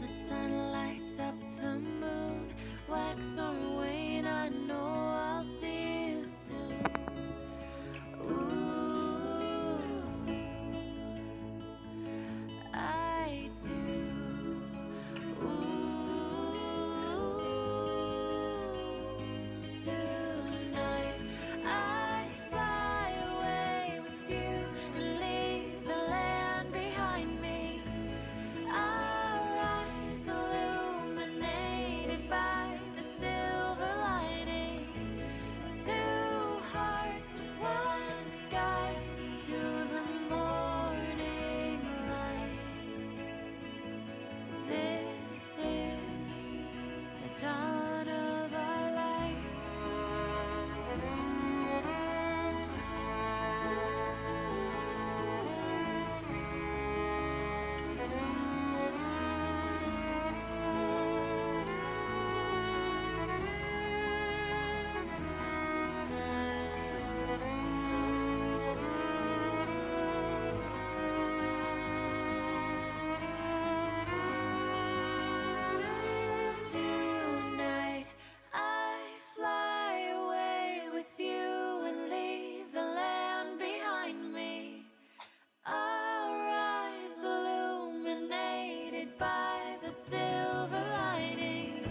the sun lights up the moon. Wax or wane, I know I'll see you soon. Ooh, I do. Tonight I fly away with you and leave the land behind me. Our eyes illuminated by the silver lining. Two hearts, one sky, to the morning light. This is the dawn of our life. Tonight I fly away with you and leave the land behind me. Our eyes illuminated by the silver lining.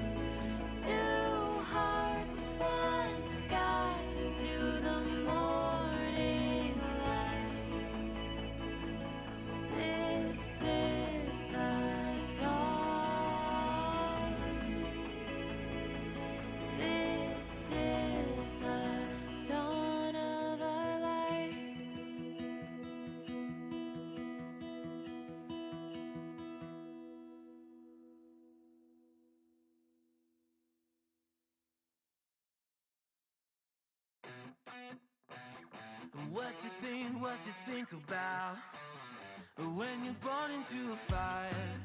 Two hearts, one sky, to the morning light. This is the dawn. This is the dawn of our life. What you think about when you're born into a fire?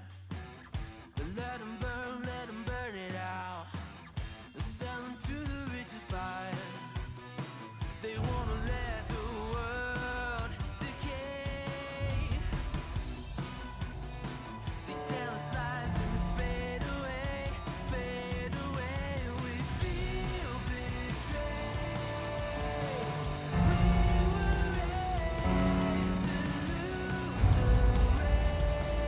Let 'em burn it out. Sell 'em to the richest buyer. They wanna let the world decay. They tell us lies and fade away, fade away. We feel betrayed. We were raised to lose the race.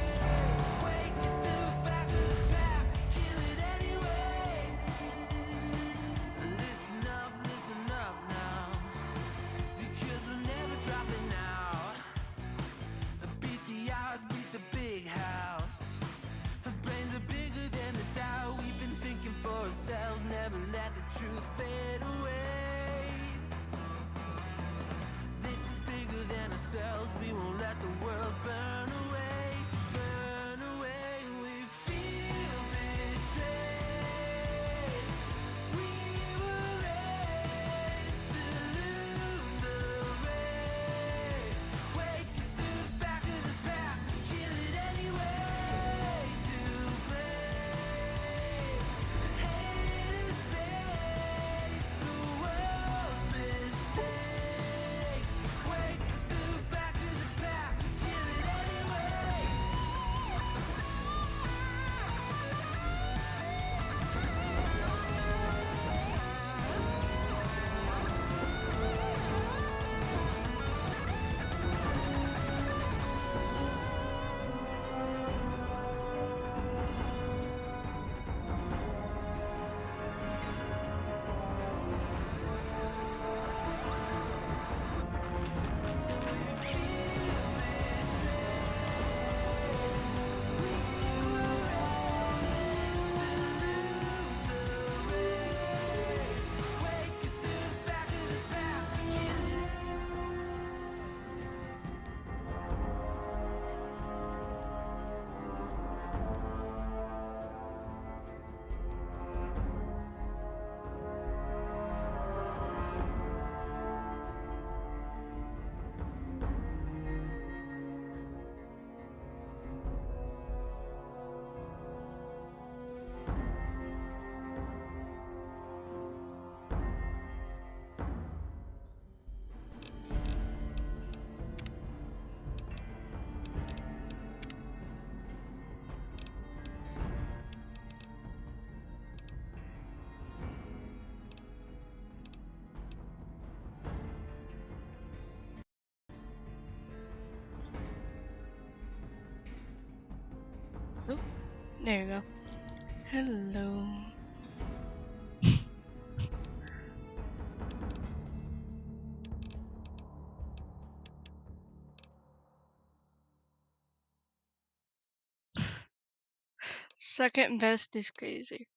Wake at the back of the pack, kill it anyway. Listen up now, because we're never dropping out. Beat the odds, beat the big house. Our brains are bigger than the doubt. We've been thinking for ourselves, never let the truth fade away. This is bigger than ourselves, we won't let the world burn away, burn away. We feel betrayed. We were raised to lose the race. Wake at the back of the pack, kill it anyway. To blame, haters face the world's mistakes. Wake at the back of the pack, kill it anyway. Oh, there you go. Hello. Second best is crazy.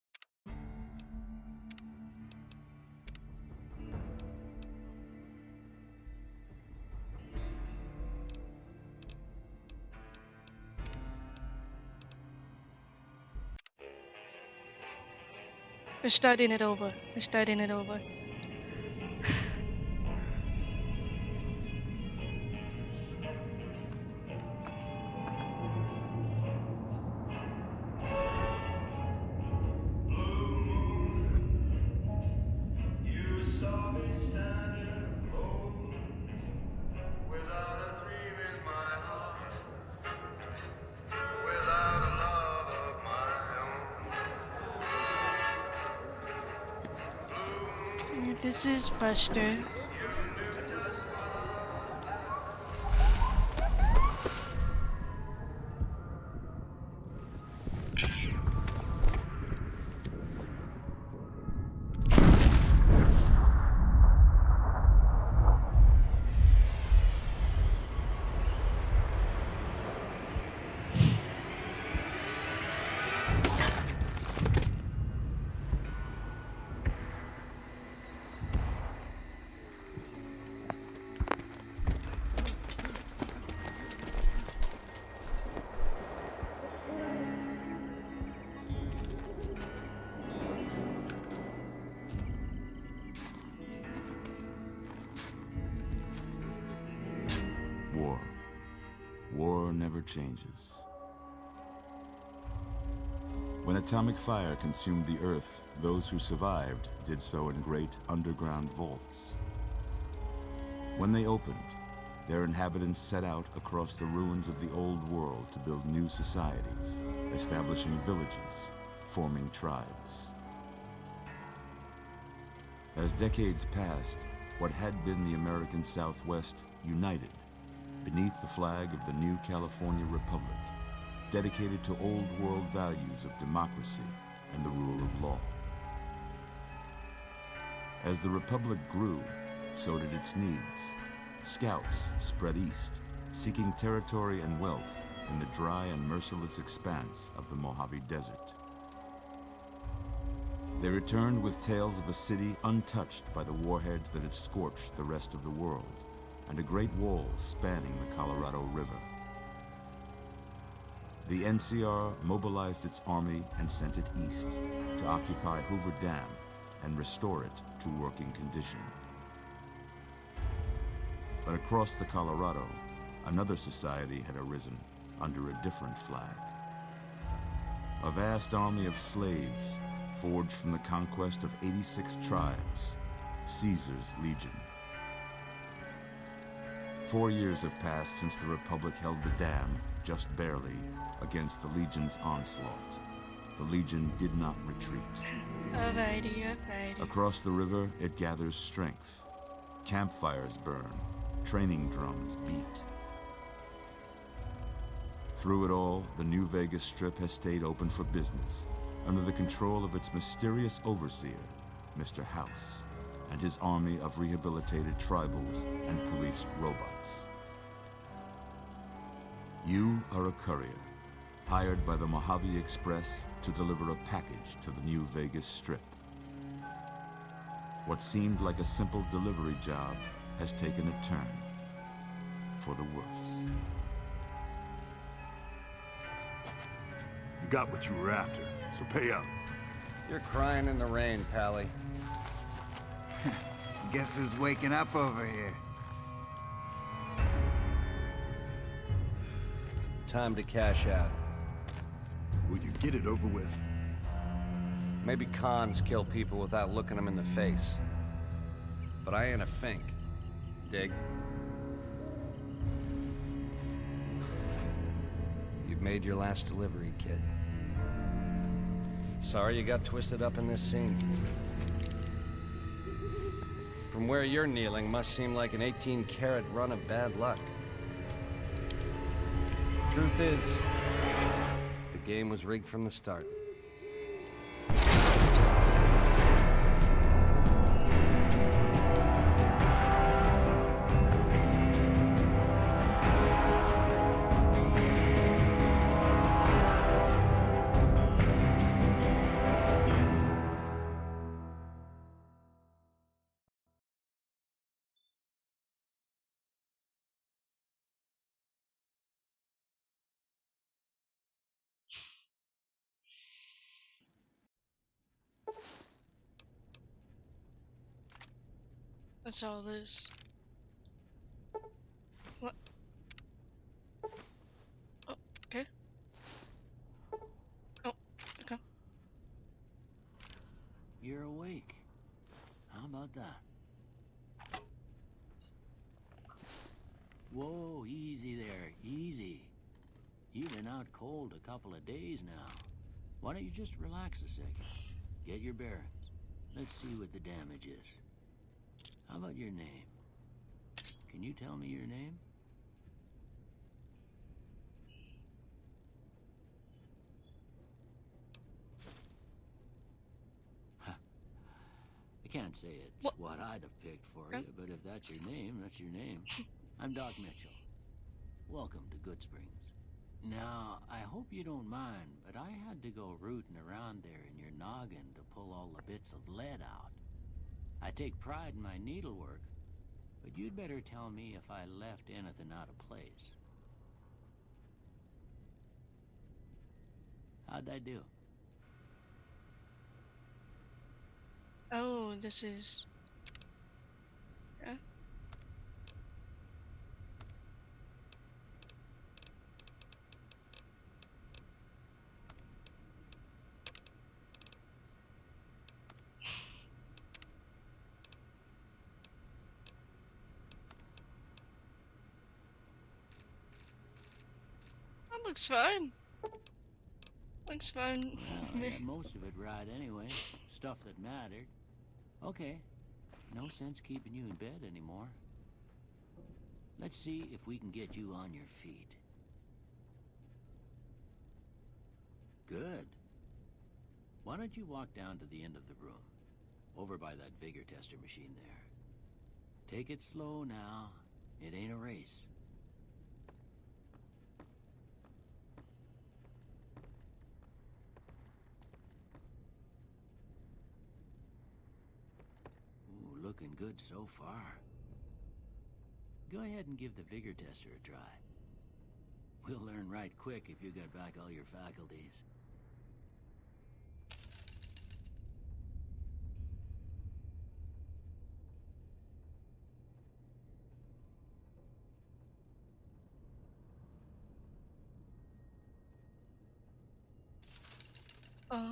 We're starting it over. We're starting it over. You saw me standing alone, without a dream in my heart, without a love of my own. This is Buster. War. War never changes. When atomic fire consumed the Earth, those who survived did so in great underground vaults. When they opened, their inhabitants set out across the ruins of the old world to build new societies, establishing villages, forming tribes. As decades passed, what had been the American Southwest united beneath the flag of the new California Republic, dedicated to old world values of democracy and the rule of law. As the Republic grew, so did its needs. Scouts spread east, seeking territory and wealth in the dry and merciless expanse of the Mojave Desert. They returned with tales of a city untouched by the warheads that had scorched the rest of the world, and a great wall spanning the Colorado River. The NCR mobilized its army and sent it east to occupy Hoover Dam and restore it to working condition. But across the Colorado, another society had arisen under a different flag. A vast army of slaves forged from the conquest of 86 tribes, Caesar's Legion. 4 years have passed since the Republic held the dam, just barely, against the Legion's onslaught. The Legion did not retreat. Alrighty. Across the river, it gathers strength. Campfires burn, training drums beat. Through it all, the New Vegas Strip has stayed open for business, under the control of its mysterious overseer, Mr. House, and his army of rehabilitated tribals and police robots. You are a courier, hired by the Mojave Express to deliver a package to the New Vegas Strip. What seemed like a simple delivery job has taken a turn for the worse. You got what you were after, so pay up. You're crying in the rain, Pally. Guess who's waking up over here? Time to cash out. Will you get it over with? Maybe cons kill people without looking them in the face. But I ain't a fink. Dig? You've made your last delivery, kid. Sorry you got twisted up in this scene. From where you're kneeling must seem like an 18-carat run of bad luck. Truth is, the Game was rigged from the start. What's all this? What? Oh, okay. Oh, okay. You're awake. How about that? Whoa, easy there, easy. You've been out cold a couple of days now. Why don't you just relax a second? Get your bearings. Let's see what the damage is. How about your name? Can you tell me your name? I can't say it's what I'd have picked for you, but if that's your name, that's your name. I'm Doc Mitchell. Welcome to Goodsprings. Now, I hope you don't mind, but I had to go rooting around there in your noggin to pull all the bits of lead out. I take pride in my needlework, but you'd better tell me if I left anything out of place. How'd I do? Oh, this is. Yeah. That looks fine. Looks fine. Well, I got most of it right anyway. Stuff that mattered. Okay. No sense keeping you in bed anymore. Let's see if we can get you on your feet. Good. Why don't you walk down to the end of the room? Over by that vigor tester machine there. Take it slow now. It ain't a race. Ooh, looking good so far. Go ahead and give the vigor tester a try. We'll learn right quick if you got back all your faculties. Oh.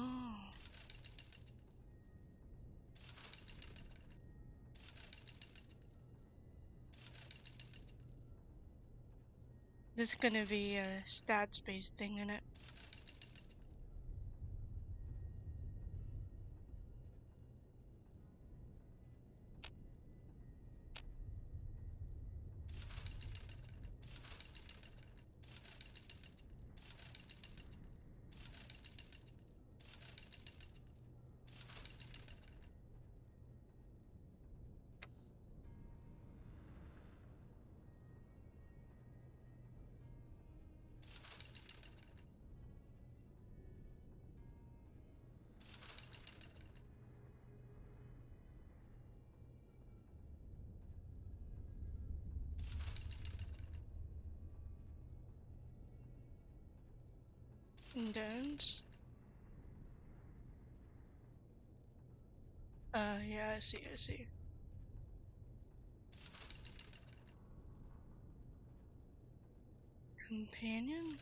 This is gonna be a stats-based thing in it. Indents. Yeah, I see, I see. Companion?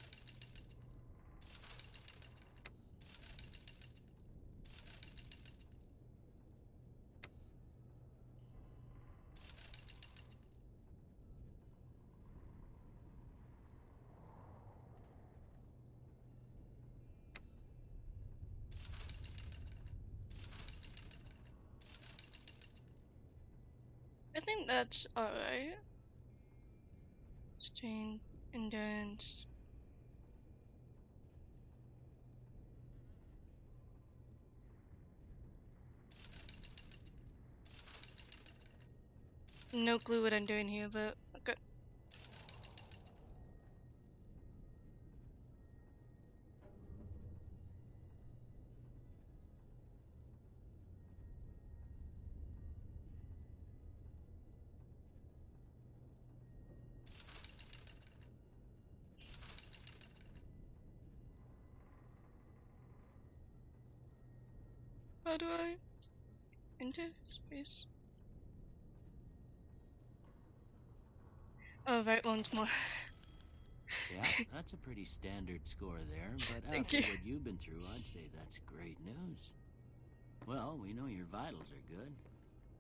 I think that's alright. Strain, endurance. No clue what I'm doing here, but okay. How do I enter space? Oh, right, once more. Yeah, that's a pretty standard score there, but Thank after you. what you've been through, I'd say that's great news. Well, we know your vitals are good,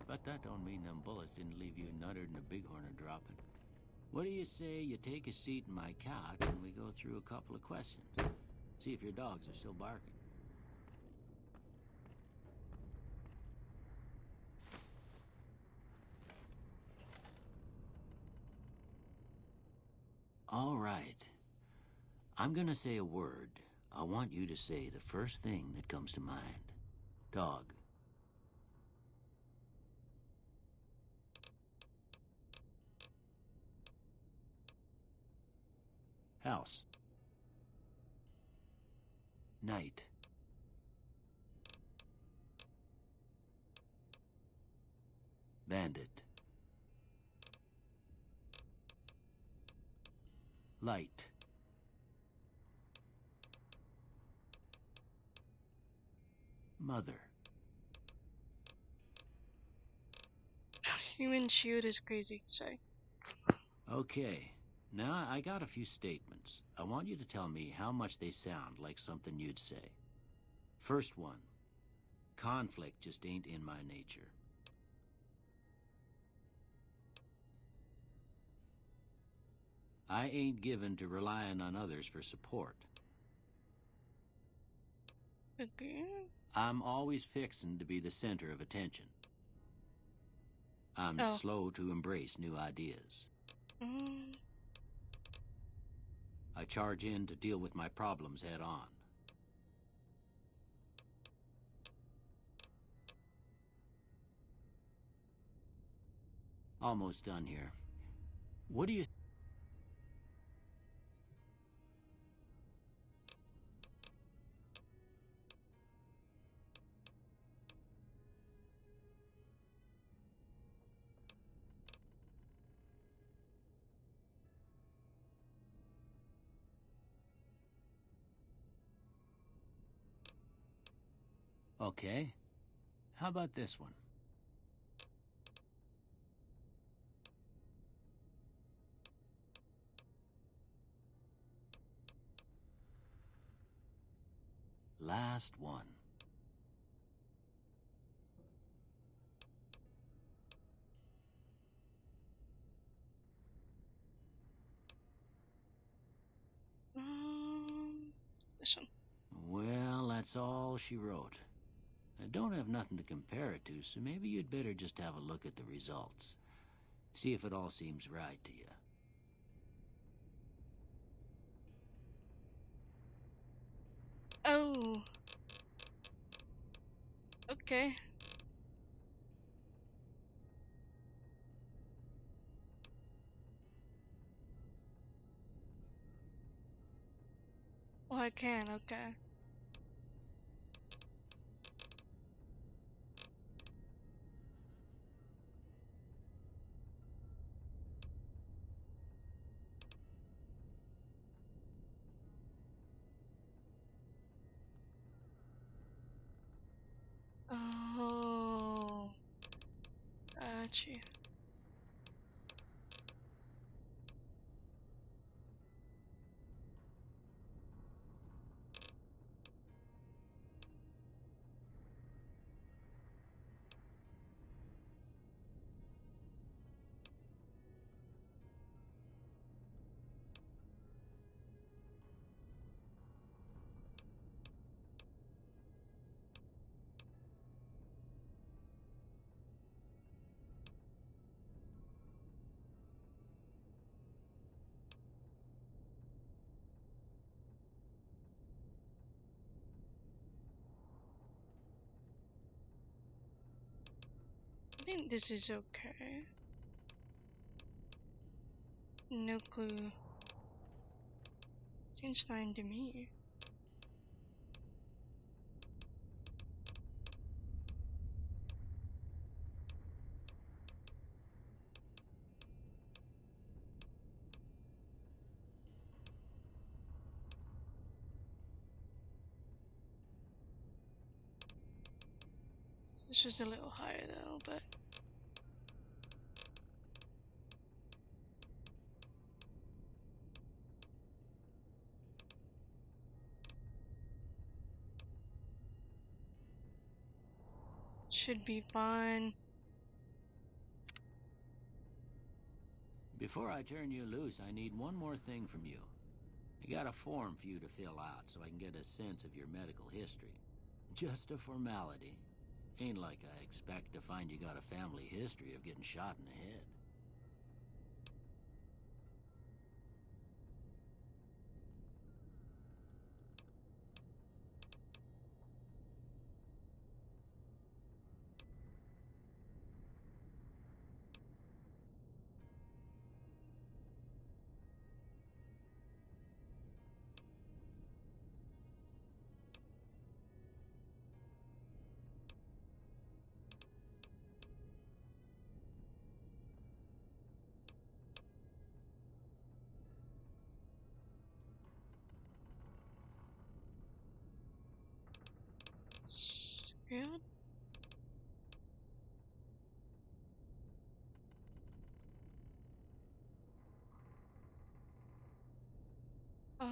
but that don't mean them bullets didn't leave you nuttered and a bighorn dropping. What do you say you take a seat in my cock and we go through a couple of questions? See if your dogs are still barking. All right. I'm gonna say a word. I want you to say the first thing that comes to mind. Dog. House. Night. Bandit. Light. Mother. Human shield is crazy. Sorry. Okay. Now I got a few statements. I want you to tell me how much they sound like something you'd say. First one. Conflict just ain't in my nature. I ain't given to relying on others for support. Okay. I'm always fixin' to be the center of attention. I'm Oh. slow to embrace new ideas. Mm. I charge in to deal with my problems head on. Almost done here. What do you... Okay. How about this one? Last one. This one. Well, that's all she wrote. I don't have nothing to compare it to, so maybe you'd better just have a look at the results. See if it all seems right to you. Oh. Okay. Oh, I can. Okay. Oh. Got you. I think this is okay. No clue. Seems fine to me. This was a little higher though, but should be fine. Before I turn you loose, I need one more thing from you. I got a form for you to fill out so I can get a sense of your medical history. Just a formality. Ain't like I expect to find you got a family history of getting shot in the head. Good. Oh.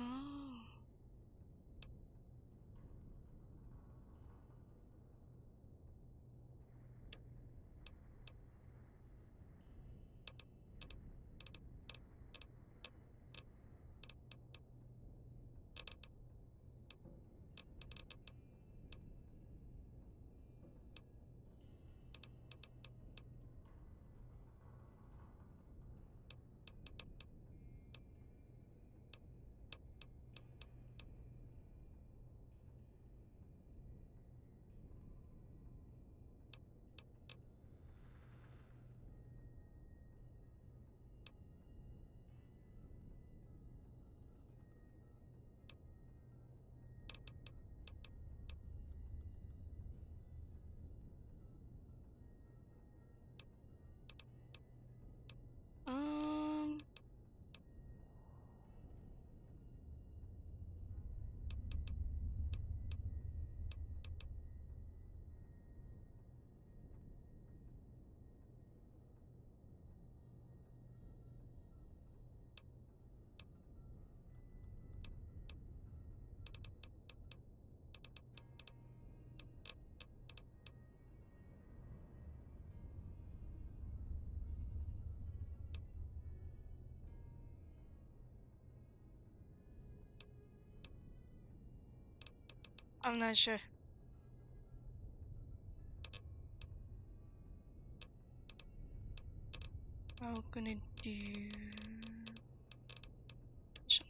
Um. I'm not sure. I'm gonna do this one.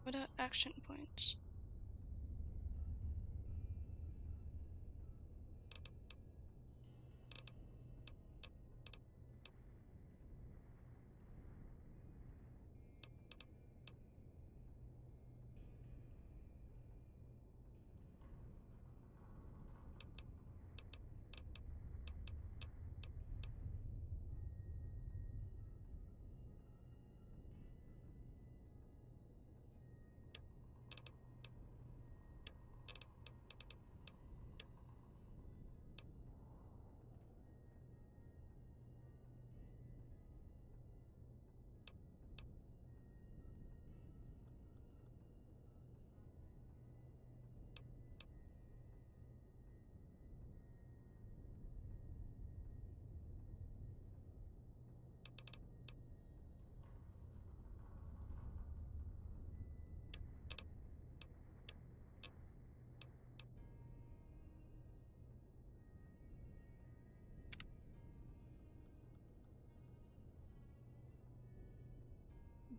What are action points?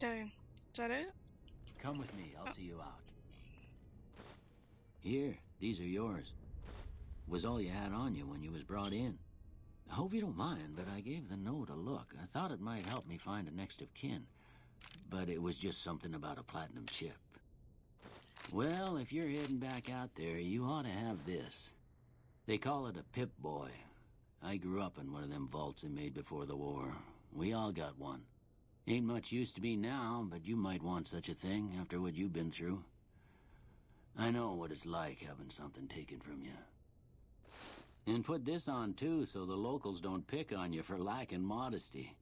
Dang. Is that it? Come with me, I'll see you out. Here, these are yours. Was all you had on you when you was brought in. I hope you don't mind, but I gave the note a look. I thought it might help me find a next of kin. But it was just something about a platinum chip. Well, if you're heading back out there, you ought to have this. They call it a Pip-Boy. I grew up in one of them vaults they made before the war. We all got one. Ain't much use to me now, but you might want such a thing after what you've been through. I know what it's like having something taken from you. And put this on, too, so the locals don't pick on you for lacking modesty.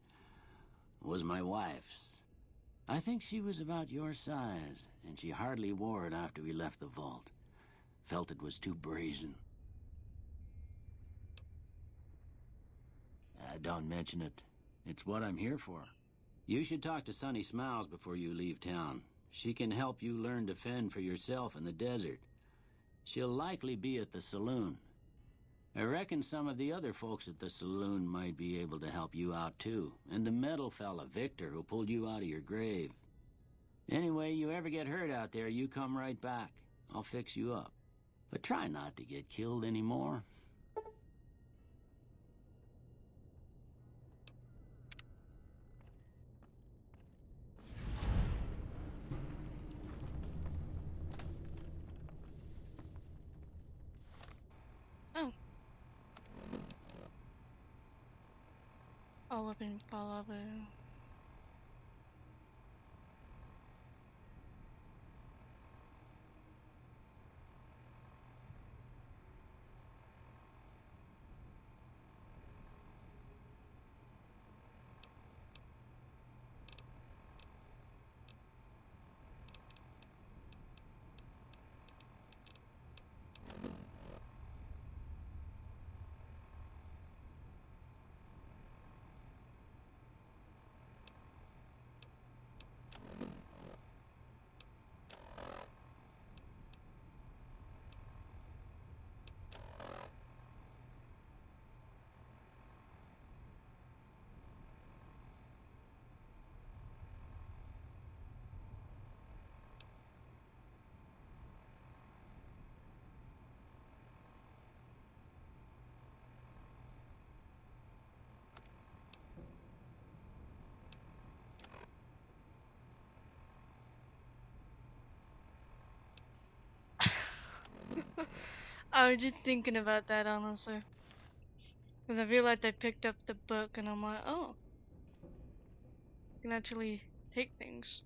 Was my wife's. I think she was about your size, and she hardly wore it after we left the vault. Felt it was too brazen. Don't mention it. It's what I'm here for. You should talk to Sunny Smiles before you leave town. She can help you learn to fend for yourself in the desert. She'll likely be at the saloon. I reckon some of the other folks at the saloon might be able to help you out too. And the metal fella, Victor, who pulled you out of your grave. Anyway, you ever get hurt out there, you come right back. I'll fix you up. But try not to get killed anymore. Oh. Oh, weapon fall over. I was just thinking about that, honestly. Because I realized I picked up the book and I'm like, oh, I can actually take things.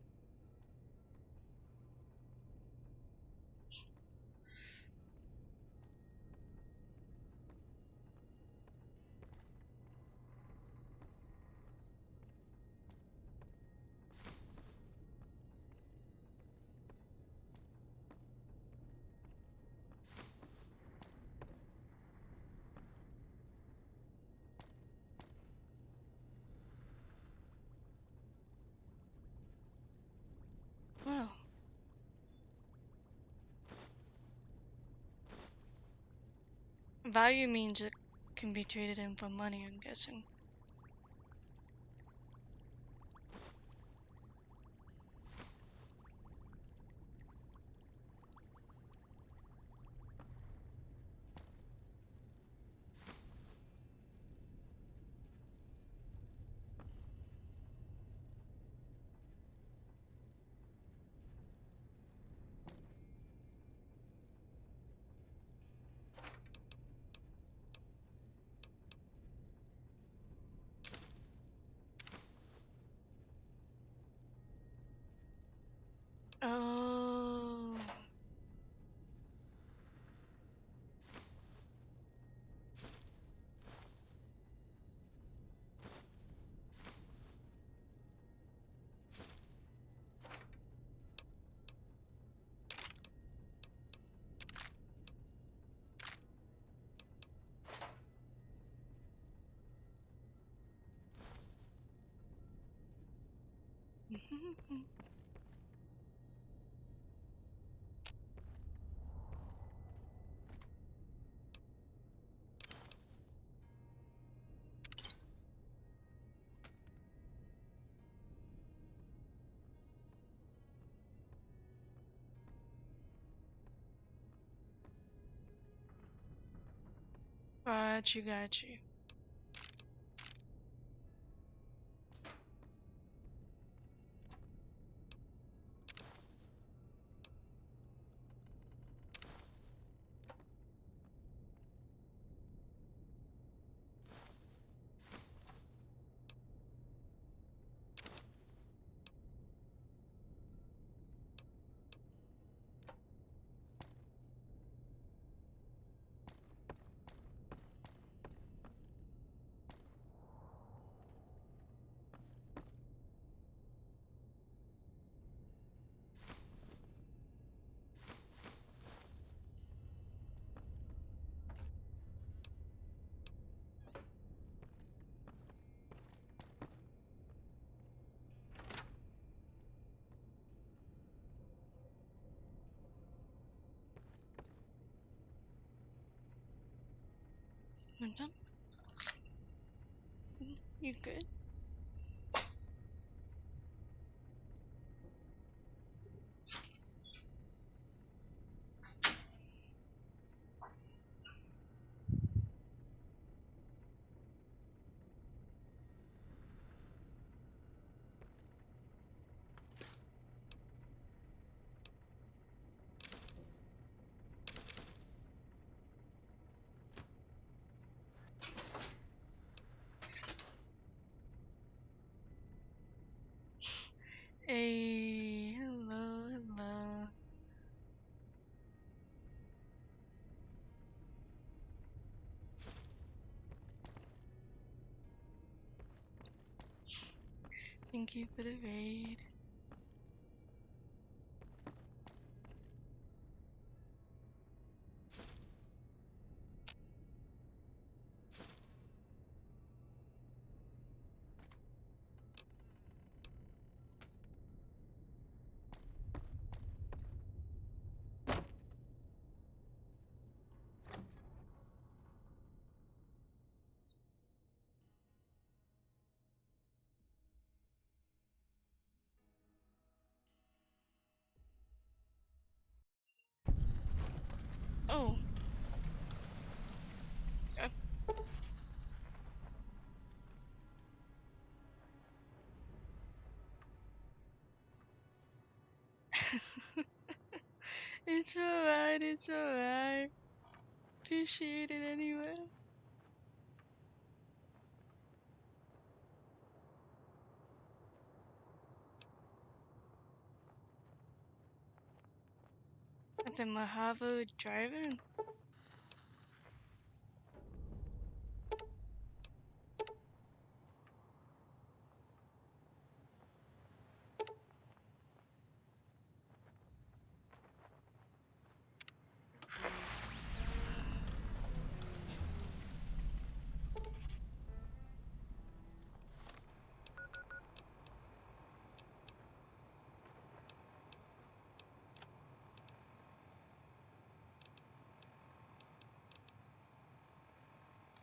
Wow. Value means it can be traded in for money, I'm guessing. Oh. Got you, got you. I'm done. You good? Hey, hello, hello. Thank you for the raid. Oh. Uh, it's alright, it's alright. Appreciate it anyway. At the Mahavo driving.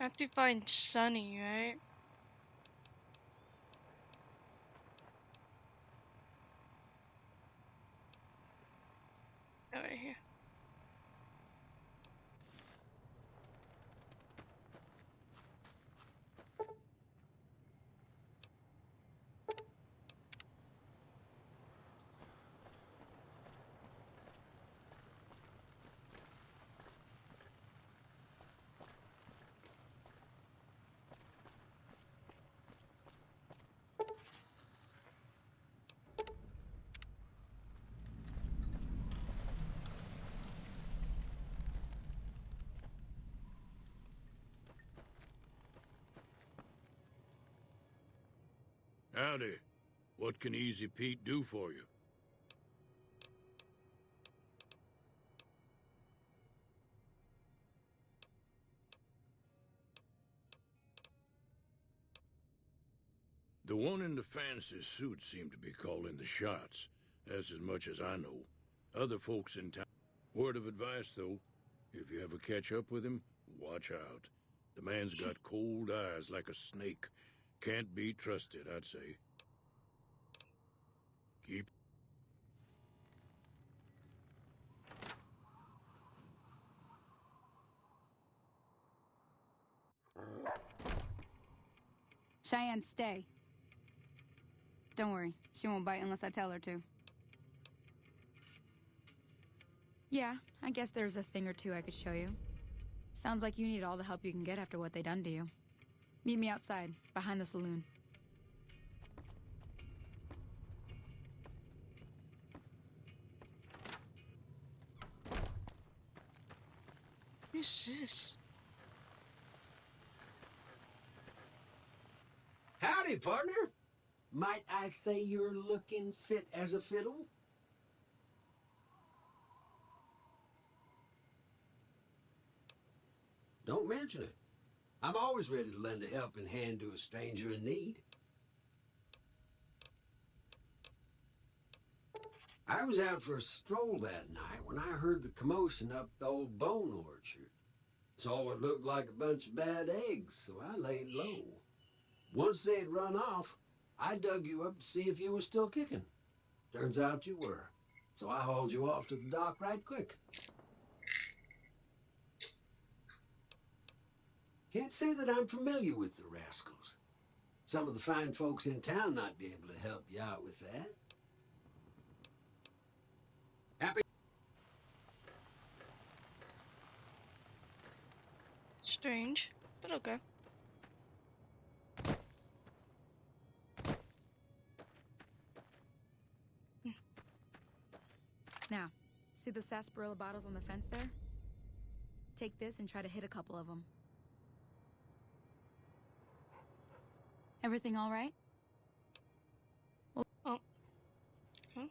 I have to find Sunny, right? Oh, right here. Howdy. What can Easy Pete do for you? The one in the fancy suit seemed to be calling the shots. That's as much as I know. Other folks in town... Word of advice, though. If you ever catch up with him, watch out. The man's got cold eyes like a snake. Can't be trusted, I'd say. Keep... Cheyenne, stay. Don't worry, she won't bite unless I tell her to. Yeah, I guess there's a thing or two I could show you. Sounds like you need all the help you can get after what they done to you. Meet me outside, behind the saloon. Who's this? Howdy, partner. Might I say you're looking fit as a fiddle? Don't mention it. I'm always ready to lend a helping hand to a stranger in need. I was out for a stroll that night when I heard the commotion up the old bone orchard. Saw what looked like a bunch of bad eggs, so I laid low. Once they had run off, I dug you up to see if you were still kicking. Turns out you were, so I hauled you off to the dock right quick. Can't say that I'm familiar with the rascals. Some of the fine folks in town might be able to help you out with that. Happy? Strange, but okay. Now, see the sarsaparilla bottles on the fence there? Take this and try to hit a couple of them. Everything all right? Oh. Huh?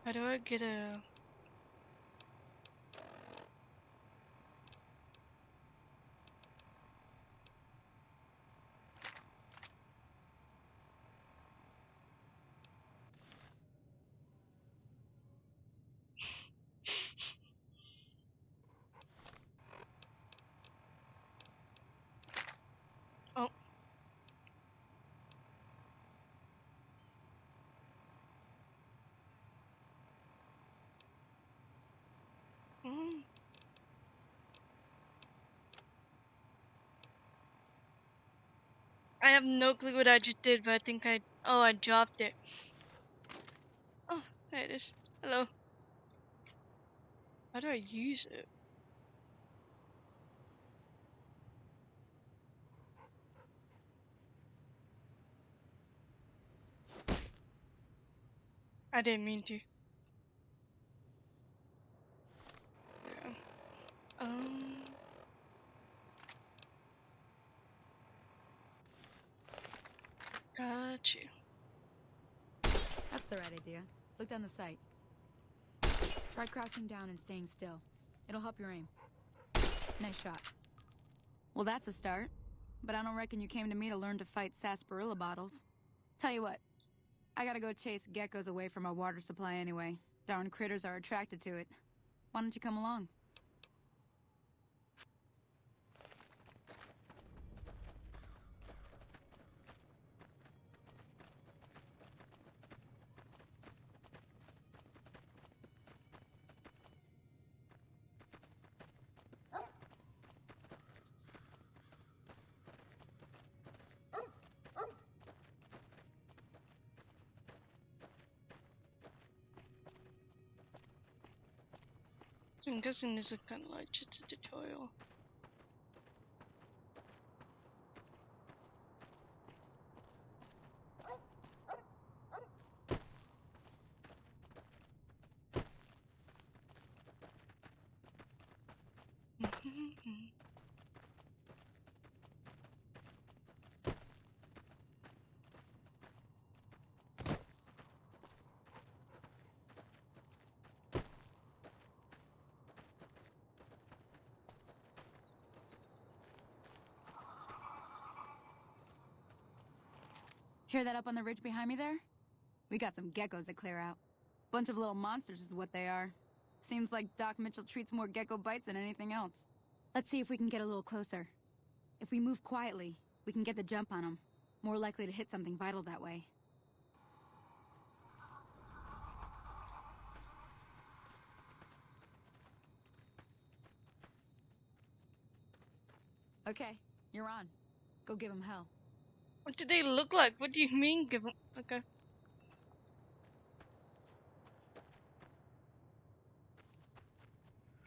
How do I get a... Oh. Mm. I have no clue what I just did, but I think I dropped it. Oh, there it is. Hello. How do I use it? I didn't mean to. Yeah. Got you. That's the right idea. Look down the sight. Try crouching down and staying still. It'll help your aim. Nice shot. Well, that's a start. But I don't reckon you came to me to learn to fight sarsaparilla bottles. Tell you what, I gotta go chase geckos away from our water supply anyway. Darn critters are attracted to it. Why don't you come along? So I'm guessing this is kind of like just a tutorial. Hear that up on the ridge behind me there? We got some geckos to clear out. Bunch of little monsters is what they are. Seems like Doc Mitchell treats more gecko bites than anything else. Let's see if we can get a little closer. If we move quietly, we can get the jump on them. More likely to hit something vital that way. Okay, you're on. Go give him hell. What do they look like? What do you mean give them? Okay.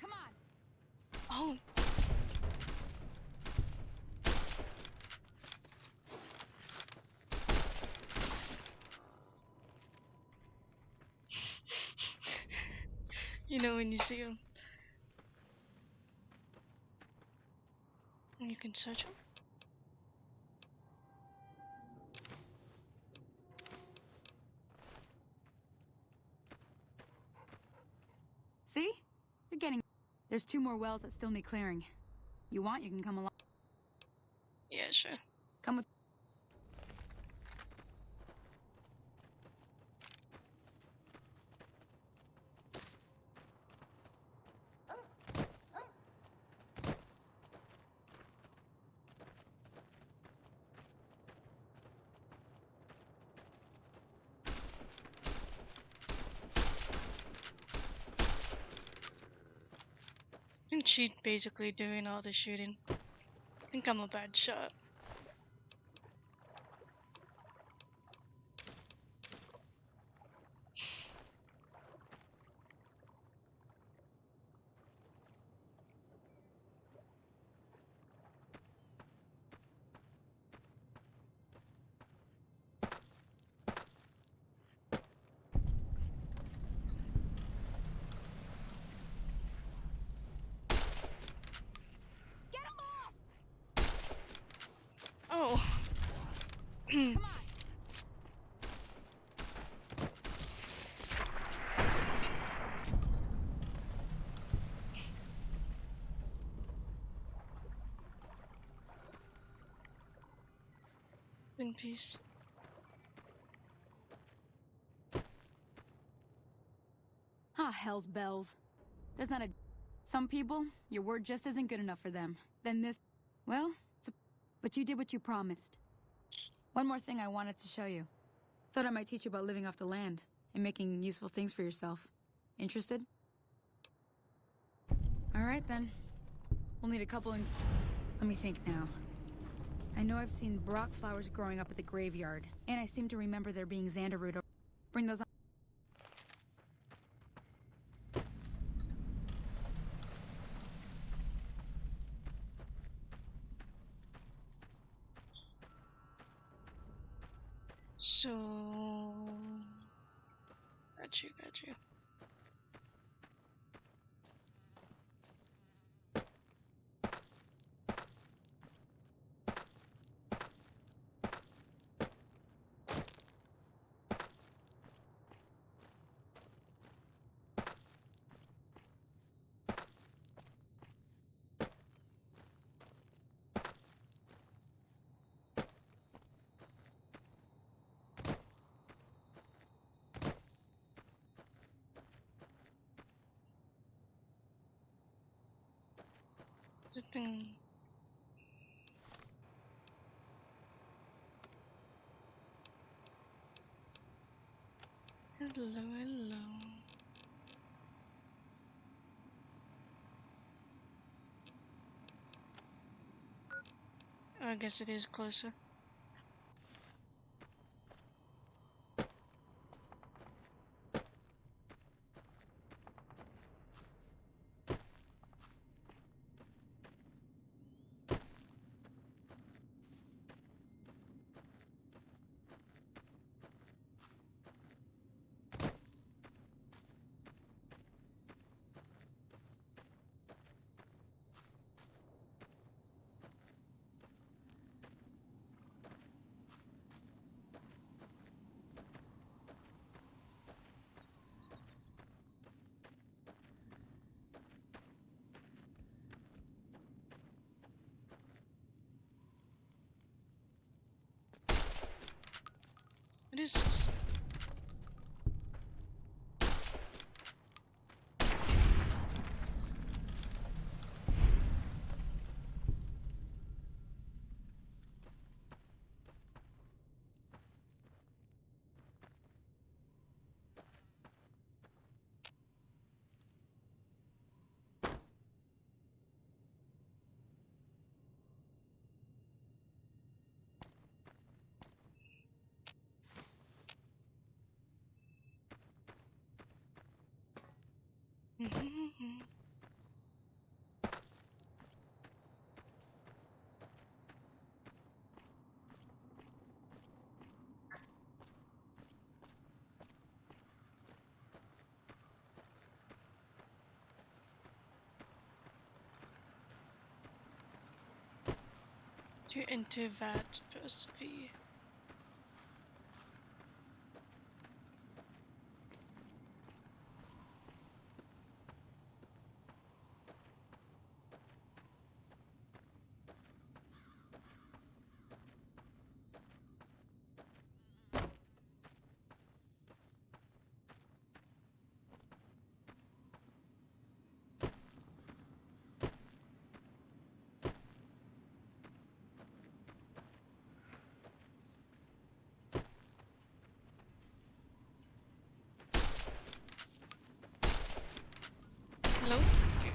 Come on. Oh. You know when you see them. And you can search them. See? You're getting... There's 2 more wells that still need clearing. You want, you can come along. Yeah, sure. Come with... And she's basically doing all the shooting. I think I'm a bad shot. Oh. Come on. In peace. Ah, hell's bells. There's not a... Some people, your word just isn't good enough for them. Then this... Well, but you did what you promised. One more thing I wanted to show you. Thought I might teach you about living off the land and making useful things for yourself. Interested? All right, then. We'll need a couple and... Let me think now. I know I've seen Brock flowers growing up at the graveyard, and I seem to remember there being Xanderroot. Bring those on. So... Got you, got you. The thing. Hello, hello. I guess it is closer. What is this? To enter that recipe. Hello? Yeah.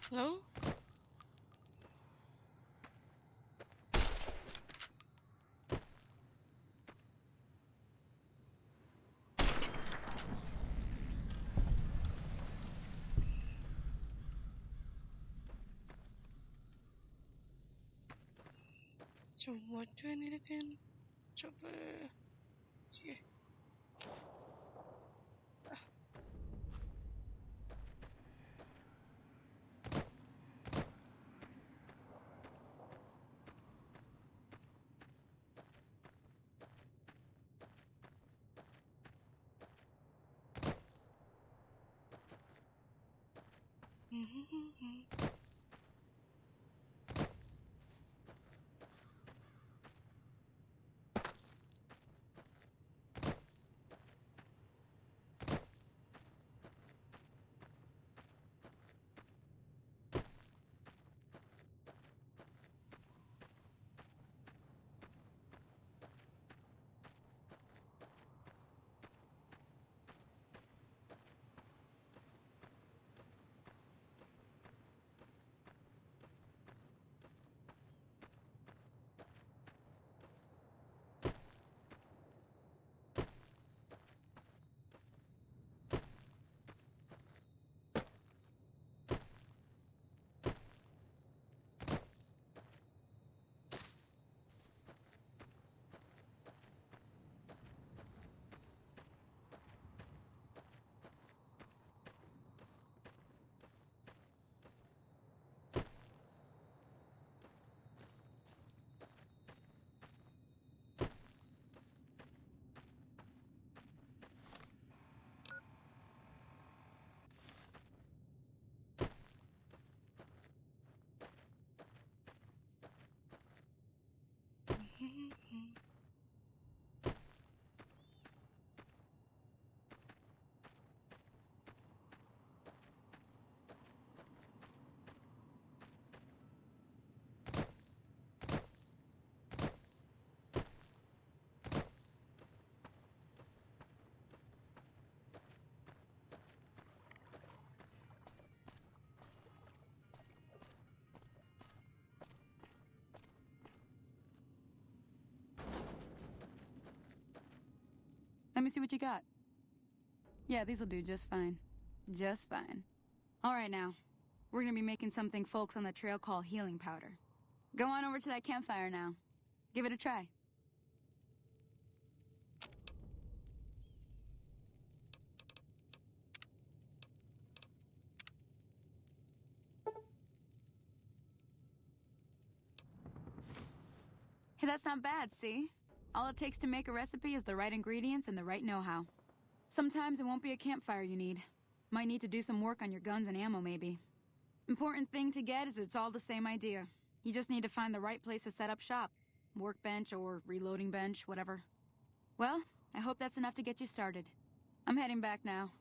Hello? So what do I need again? It's over here. Let me see what you got. Yeah, these'll do just fine. Just fine. All right now. We're gonna be making something folks on the trail call healing powder. Go on over to that campfire now. Give it a try. Hey, that's not bad, see? All it takes to make a recipe is the right ingredients and the right know-how. Sometimes it won't be a campfire you need. Might need to do some work on your guns and ammo, maybe. Important thing to get is it's all the same idea. You just need to find the right place to set up shop. Workbench or reloading bench, whatever. Well, I hope that's enough to get you started. I'm heading back now.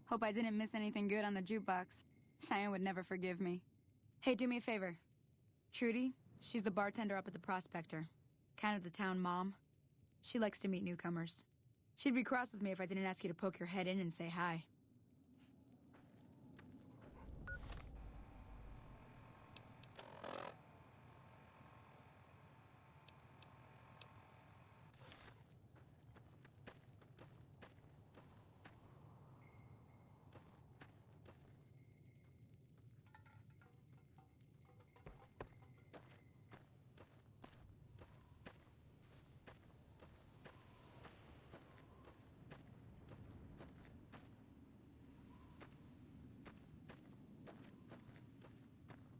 Hope I didn't miss anything good on the jukebox. Cheyenne would never forgive me. Hey, do me a favor. Trudy, she's the bartender up at the Prospector. Kind of the town mom. She likes to meet newcomers. She'd be cross with me if I didn't ask you to poke your head in and say hi.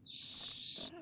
So...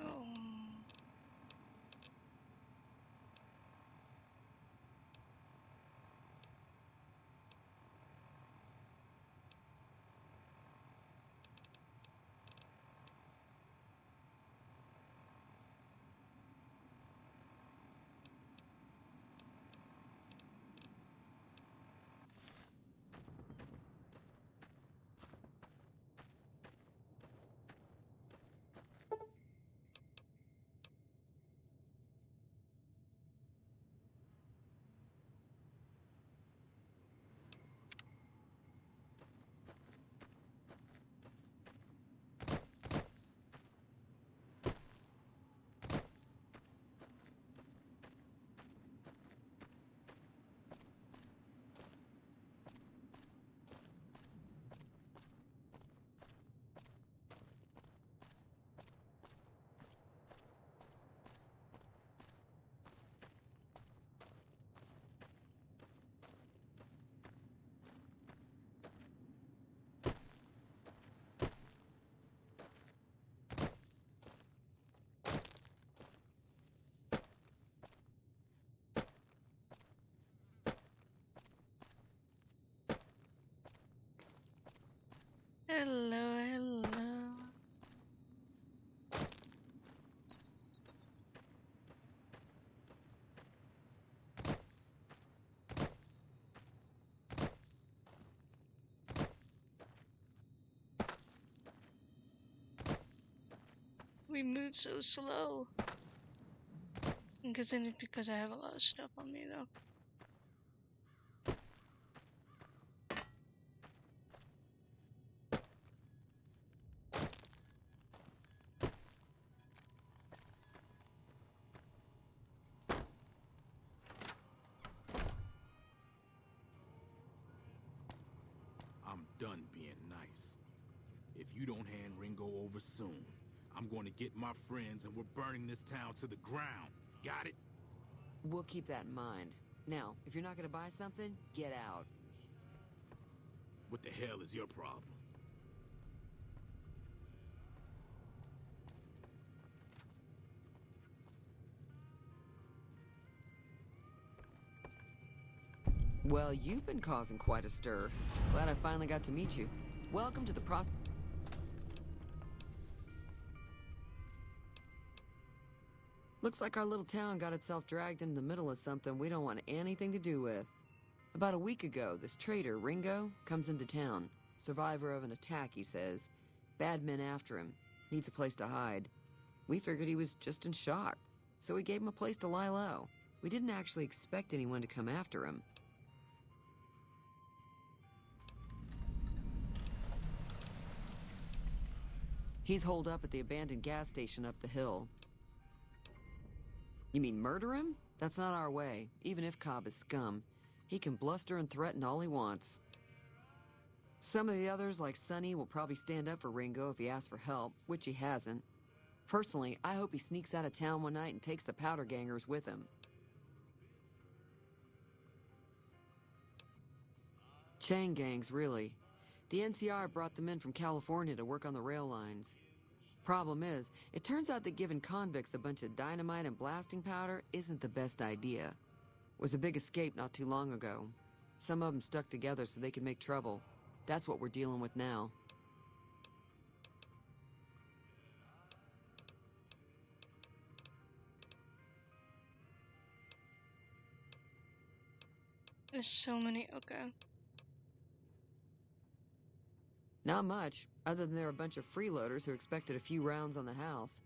Hello, hello. We move so slow. I guess it's because I have a lot of stuff on me though. I'm done being nice. If you don't hand Ringo over soon, I'm going to get my friends and we're burning this town to the ground. Got it? We'll keep that in mind. Now, if you're not going to buy something, get out. What the hell is your problem? Well, you've been causing quite a stir. Glad I finally got to meet you. Welcome to the Looks like our little town got itself dragged into the middle of something we don't want anything to do with. About a week ago, this traitor, Ringo, comes into town. Survivor of an attack, he says. Bad men after him. Needs a place to hide. We figured he was just in shock, so we gave him a place to lie low. We didn't actually expect anyone to come after him. He's holed up at the abandoned gas station up the hill. You mean murder him? That's not our way, even if Cobb is scum. He can bluster and threaten all he wants. Some of the others, like Sonny, will probably stand up for Ringo if he asks for help, which he hasn't. Personally, I hope he sneaks out of town one night and takes the powder gangers with him. Chain gangs, really. The NCR brought them in from California to work on the rail lines. Problem is, it turns out that giving convicts a bunch of dynamite and blasting powder isn't the best idea. It was a big escape not too long ago. Some of them stuck together so they could make trouble. That's what we're dealing with now. There's so many. Okay. Not much, other than there were a bunch of freeloaders who expected a few rounds on the house.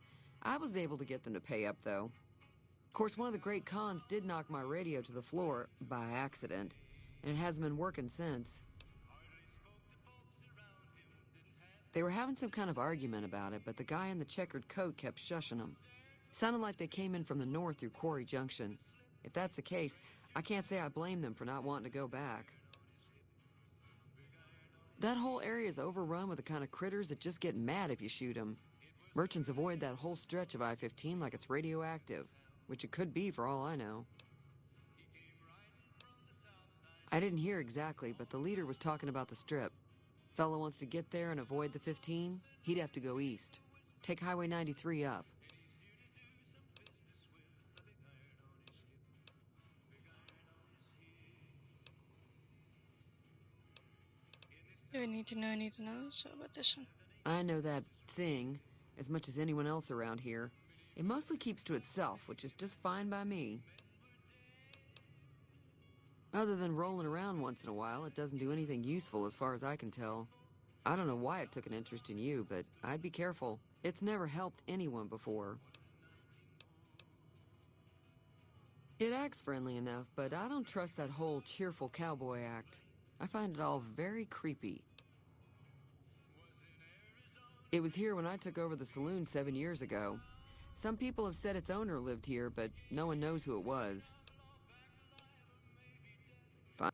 I was able to get them to pay up, though. Of course, one of the great cons did knock my radio to the floor by accident, and it hasn't been working since. They were having some kind of argument about it, but the guy in the checkered coat kept shushing them. Sounded like they came in from the north through Quarry Junction. If that's the case, I can't say I blame them for not wanting to go back. That whole area is overrun with the kind of critters that just get mad if you shoot them. Merchants avoid that whole stretch of I-15 like it's radioactive, which it could be for all I know. I didn't hear exactly, but the leader was talking about the strip. Fellow wants to get there and avoid the 15, he'd have to go east. Take Highway 93 up. Do I need to know? I need to know. So about this one. I know that thing as much as anyone else around here. It mostly keeps to itself, which is just fine by me. Other than rolling around once in a while, it doesn't do anything useful as far as I can tell. I don't know why it took an interest in you, but I'd be careful. It's never helped anyone before. It acts friendly enough, but I don't trust that whole cheerful cowboy act. I find it all very creepy. It was here when I took over the saloon 7 years ago. Some people have said its owner lived here, but no one knows who it was. Fine.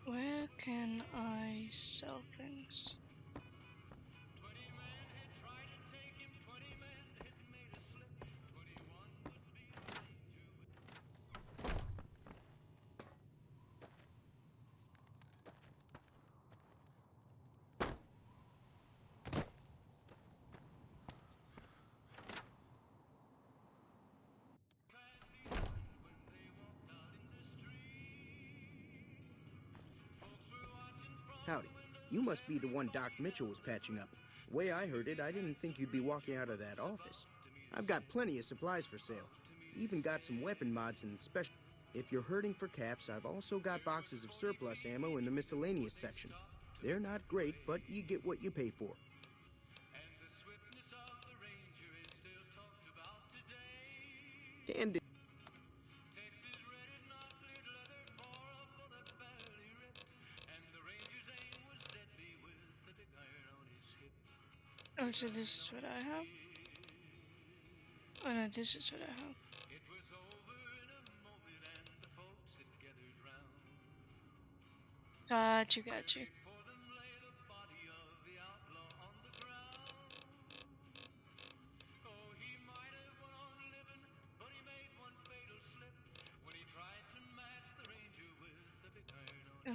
Where can I sell things? Howdy. You must be the one Doc Mitchell was patching up. The way I heard it, I didn't think you'd be walking out of that office. I've got plenty of supplies for sale. Even got some weapon mods and special... If you're hurting for caps, I've also got boxes of surplus ammo in the miscellaneous section. They're not great, but you get what you pay for. And... Oh, so this is what I have? Oh no, this is what I have. Got you. Oh.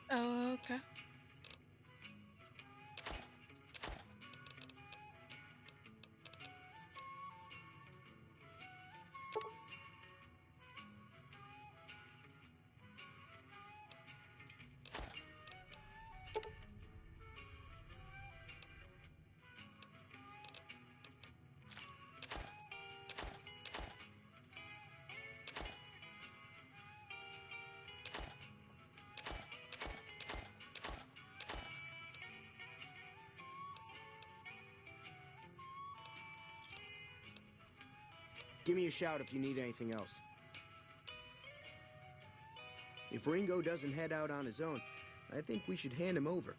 Oh, okay. Give me a shout if you need anything else. If Ringo doesn't head out on his own, I think we should hand him over.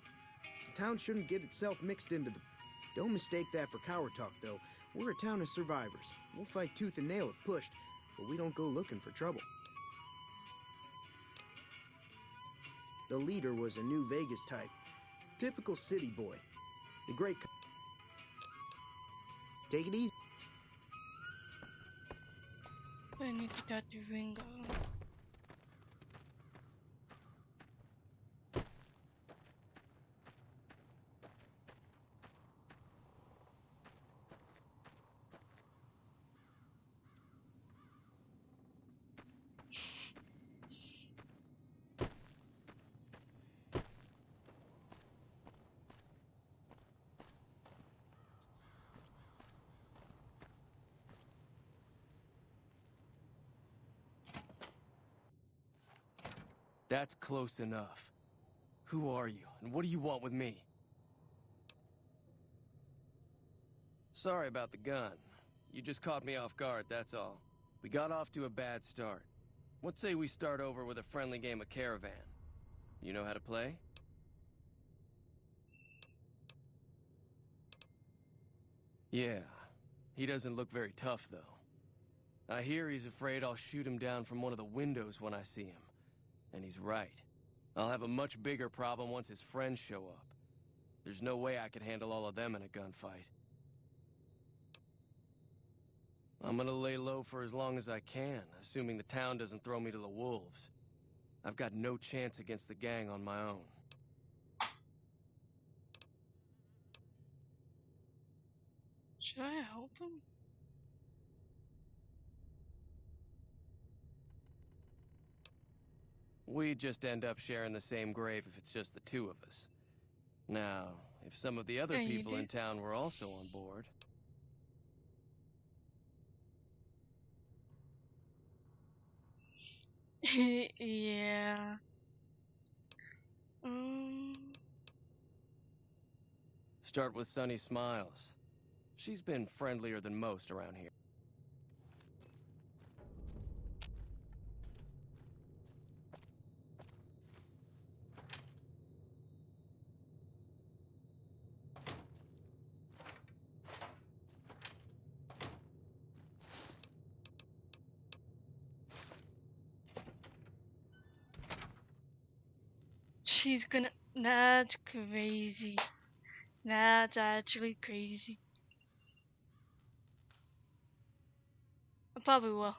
The town shouldn't get itself mixed into the... Don't mistake that for coward talk, though. We're a town of survivors. We'll fight tooth and nail if pushed, but we don't go looking for trouble. The leader was a New Vegas type. Typical city boy. The great... Take it easy. I need to talk to Ringo. That's close enough. Who are you, and what do you want with me? Sorry about the gun. You just caught me off guard, that's all. We got off to a bad start. What say we start over with a friendly game of Caravan? You know how to play? Yeah. He doesn't look very tough, though. I hear he's afraid I'll shoot him down from one of the windows when I see him. And he's right. I'll have a much bigger problem once his friends show up. There's no way I could handle all of them in a gunfight. I'm gonna lay low for as long as I can, assuming the town doesn't throw me to the wolves. I've got no chance against the gang on my own. Should I help him? We'd just end up sharing the same grave if it's just the two of us. Now, if some of the other Yeah, you people in did. town were also on board... Yeah. Start with Sunny Smiles. She's been friendlier than most around here. She's gonna. That's crazy. That's actually crazy. I probably will.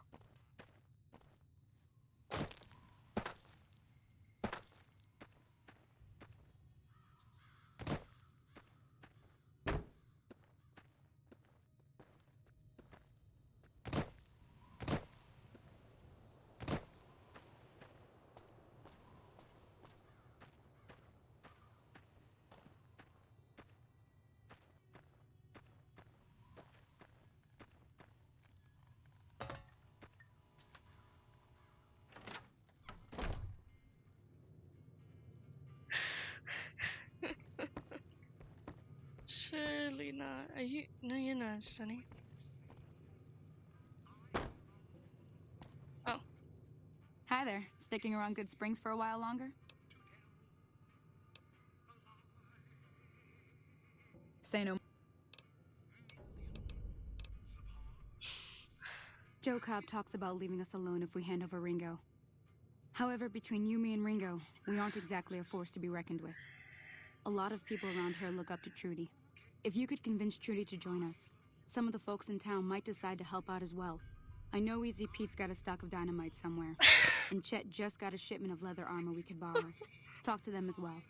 Surely not. Are you? No, you're not, Sunny. Oh. Hi there. Sticking around Good Springs for a while longer? Say no. Joe Cobb talks about leaving us alone if we hand over Ringo. However, between you, me, and Ringo, we aren't exactly a force to be reckoned with. A lot of people around here look up to Trudy. If you could convince Trudy to join us, some of the folks in town might decide to help out as well. I know Easy Pete's got a stock of dynamite somewhere, and Chet just got a shipment of leather armor we could borrow. Talk to them as well.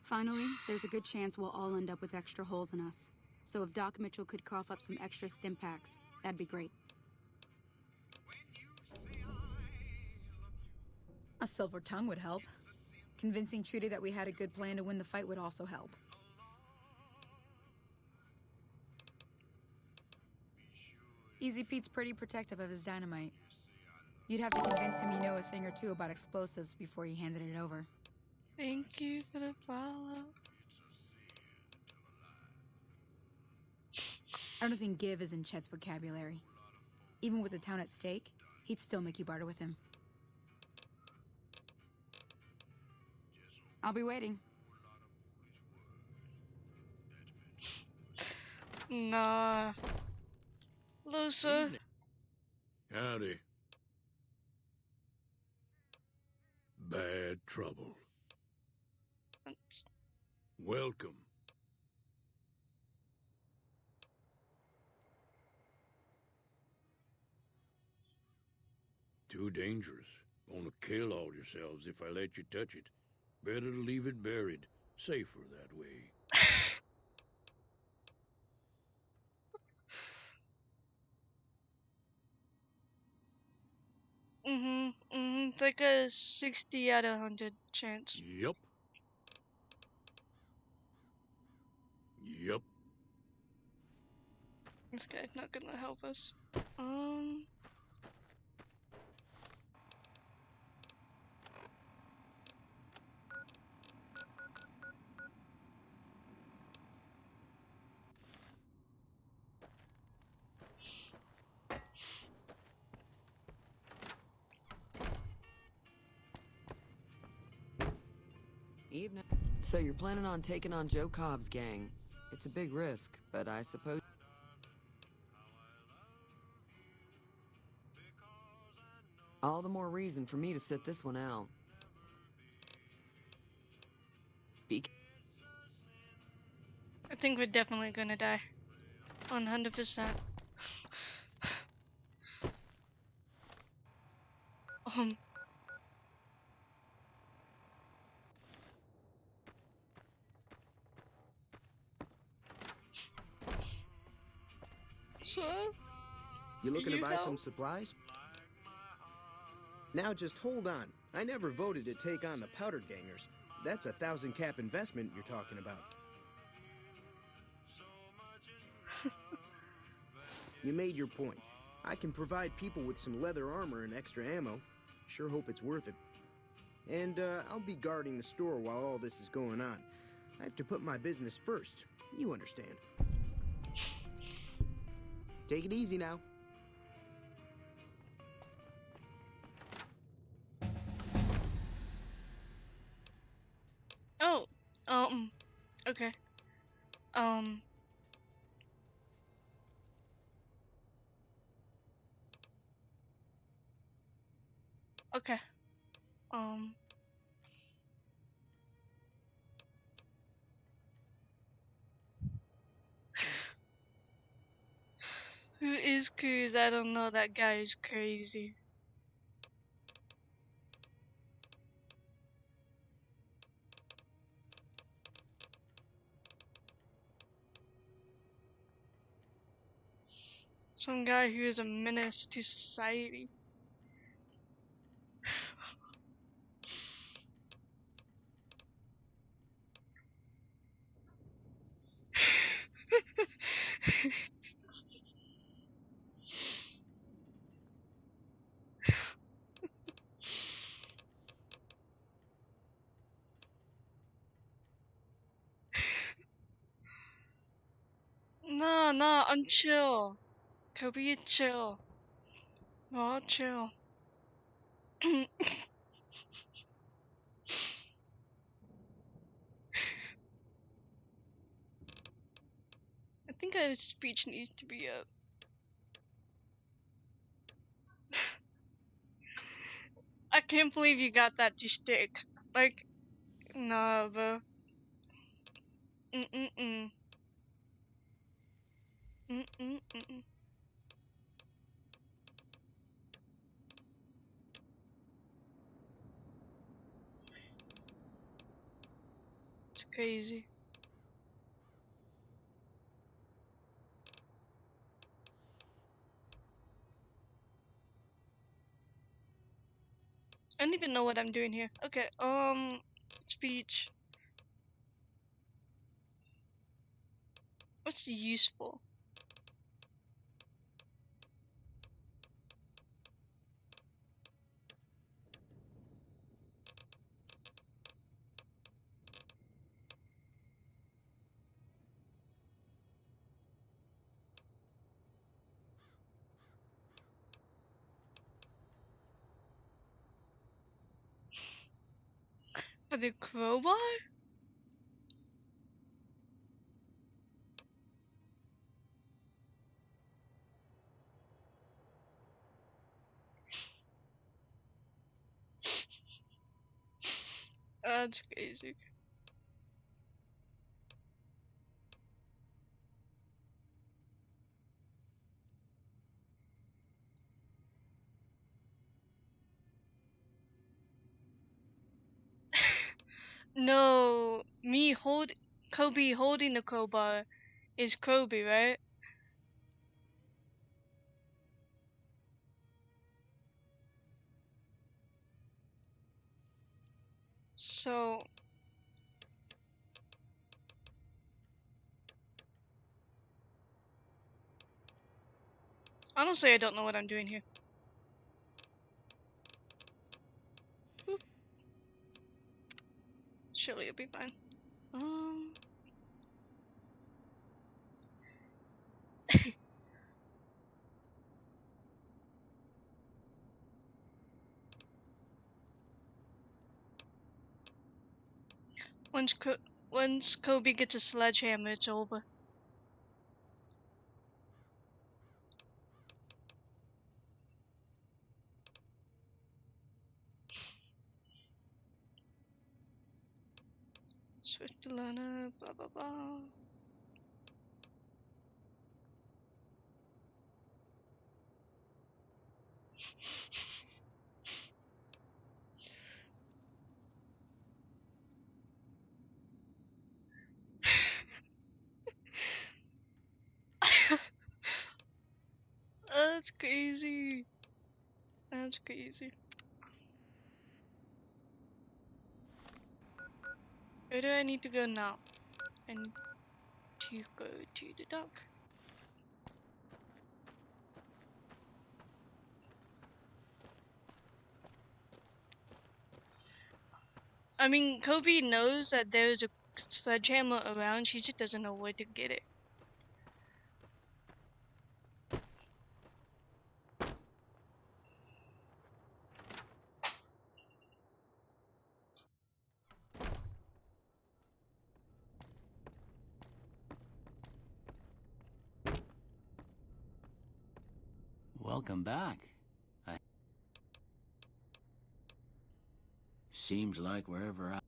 Finally, there's a good chance we'll all end up with extra holes in us. So if Doc Mitchell could cough up some extra stim packs, that'd be great. A silver tongue would help. Convincing Trudy that we had a good plan to win the fight would also help. Easy Pete's pretty protective of his dynamite. You'd have to convince him you know a thing or two about explosives before you handed it over. Thank you for the follow. I don't think give is in Chet's vocabulary. Even with the town at stake, he'd still make you barter with him. I'll be waiting. Nah. Hello, sir. Howdy. Bad trouble. Welcome. Too dangerous. Gonna kill all yourselves if I let you touch it. Better to leave it buried. Safer that way. It's like a 60 out of 100 chance. Yup. Yup. This guy's not gonna help us. Evening. So you're planning on taking on Joe Cobb's gang. It's a big risk, but I suppose... All the more reason for me to sit this one out. I think we're definitely gonna die. 100%. So? You looking to buy help? some supplies? Now just hold on. I never voted to take on the Powder Gangers. That's a 1,000 cap investment you're talking about. You made your point. I can provide people with some leather armor and extra ammo. Sure hope it's worth it. And I'll be guarding the store while all this is going on. I have to put my business first. You understand. Take it easy now. Oh, okay. Okay. Who is Cruz? I don't know. That guy is crazy. Some guy who is a menace to society. Nah, I'm chill. Kobe, chill. No, chill. I think our speech needs to be up. I can't believe you got that to stick. Like, nah, bro. Mm-mm-mm. Mm-mm-mm. It's crazy. I don't even know what I'm doing here. Okay, speech. What's useful? the crowbar? That's crazy. No, Kobe holding the crowbar is Kobe, right? So honestly, I don't know what I'm doing here. Boop. Surely it'll be fine. Once Kobe gets a sledgehammer, it's over. Swift learner, blah blah blah. That's crazy. That's crazy. Where do I need to go now? I need to go to the dock. I mean, Kobe knows that there's a sledgehammer around, she just doesn't know where to get it. Welcome back. Seems like wherever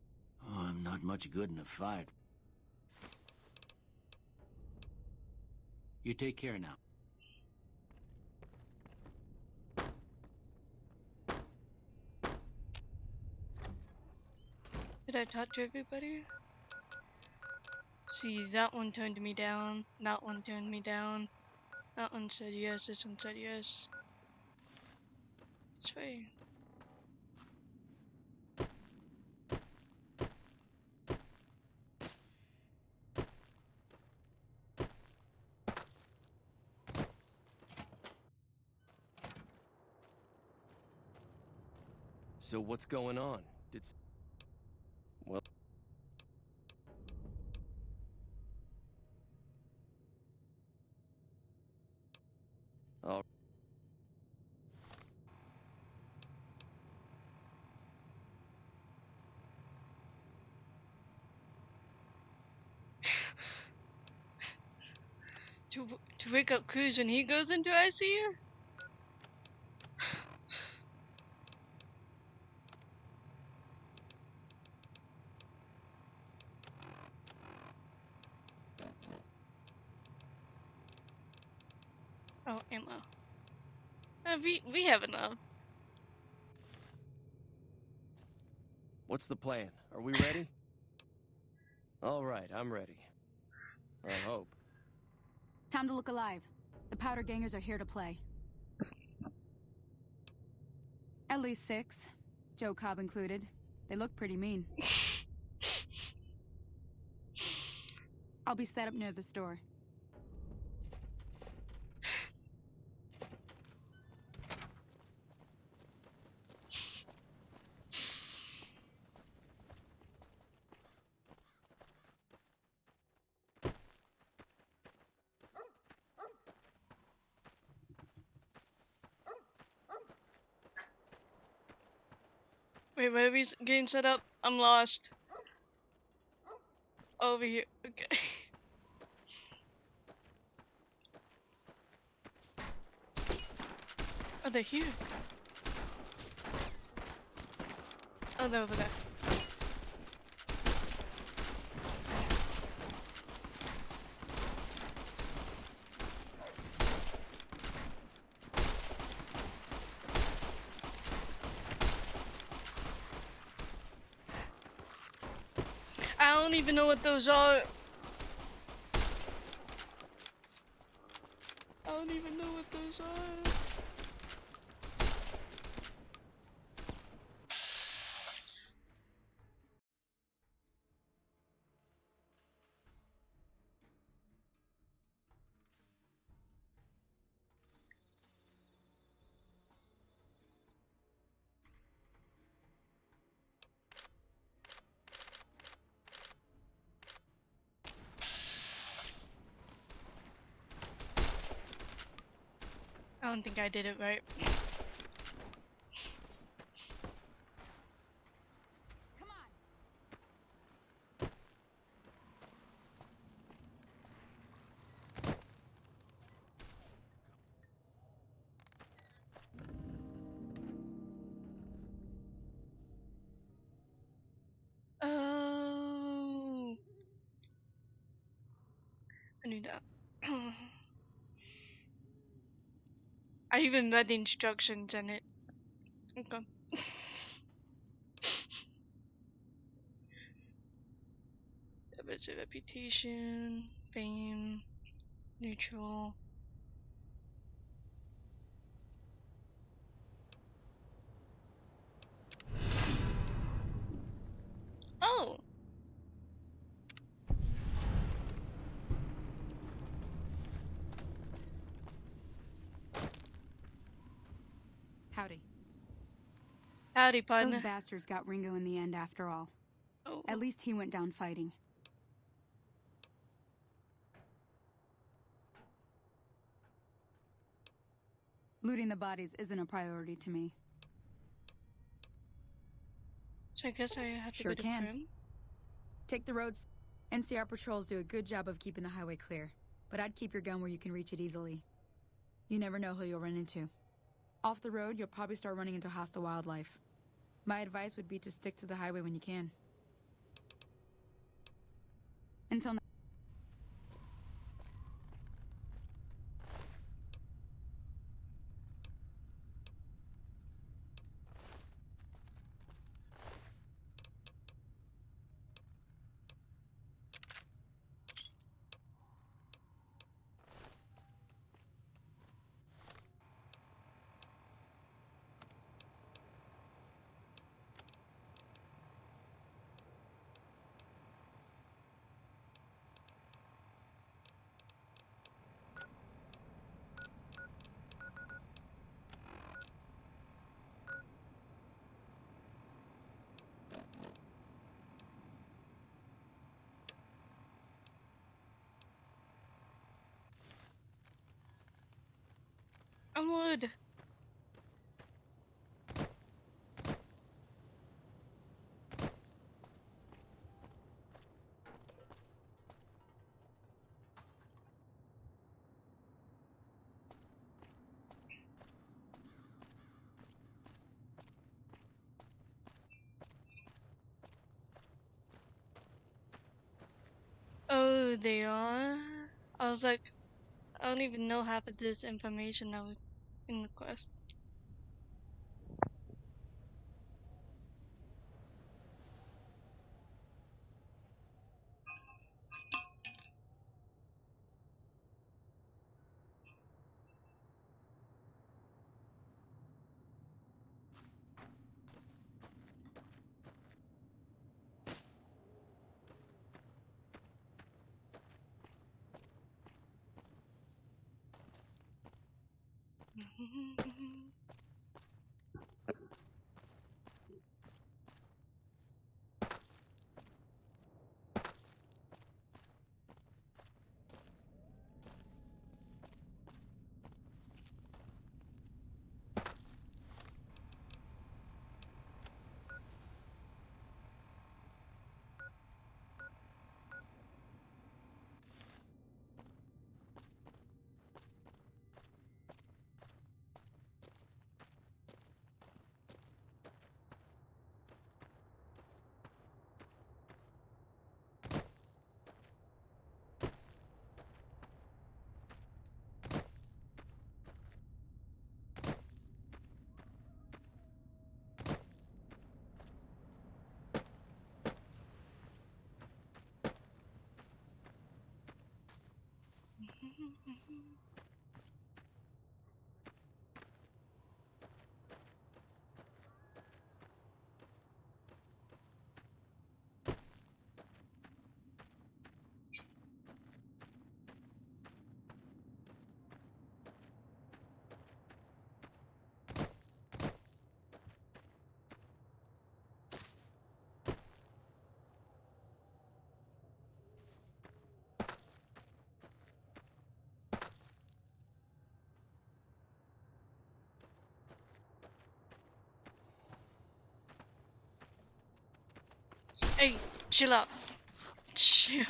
I'm not much good in a fight. You take care now. Did I talk to everybody? See, that one turned me down, that one turned me down, that one said yes, this one said yes. That's right. So what's going on? Well... Oh. To wake up Cruz when he goes into ICU? Oh, ammo. We have enough. What's the plan? Are we ready? All right, I'm ready. I hope. Time to look alive. The powder gangers are here to play. At least 6. Joe Cobb included. They look pretty mean. I'll be set up near the store. Wait, where are we getting set up? I'm lost. Over here. Okay. Oh, they're here. Oh, they're over there. I don't even know what those are. I don't even know what those are. I don't think I did it right. Oh, I knew that. I even read the instructions in it. Okay. Damage of reputation, fame, neutral. Oh. Howdy. Howdy, partner. Those bastards got Ringo in the end after all. Oh. At least he went down fighting. Looting the bodies isn't a priority to me. So I guess I have to Sure go to can. Prim? Take the roads. NCR patrols do a good job of keeping the highway clear, but I'd keep your gun where you can reach it easily. You never know who you'll run into. Off the road, you'll probably start running into hostile wildlife. My advice would be to stick to the highway when you can. Until now. Onward! Oh, they are? I was like, I don't even know half of this information that was in the quest. Hey, chill out. Chill.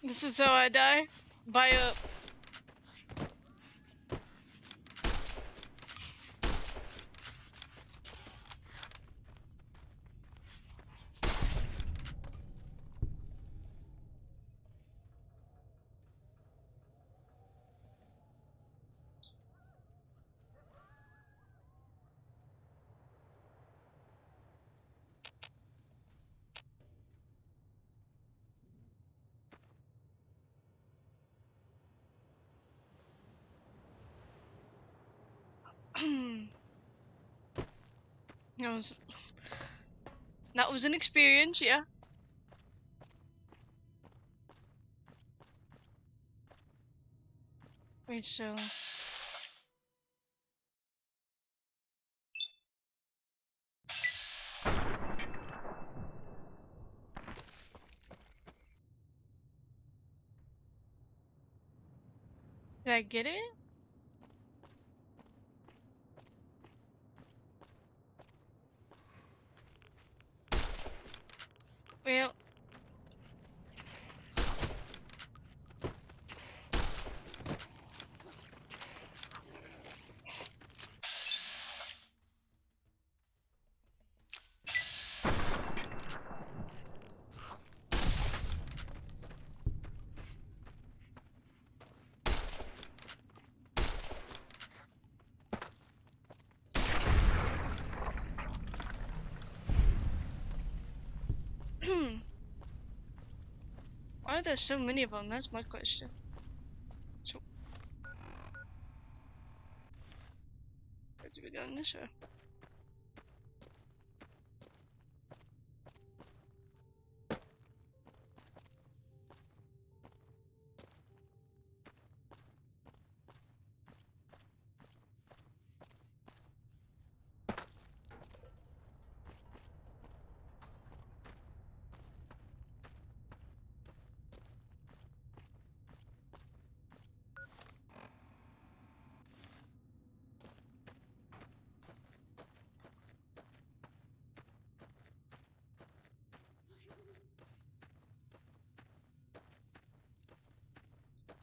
This is how I die. Buy up. That was an experience, yeah. Wait, so did I get it? Well, why are there so many of them? That's my question. So, where do we go in this way?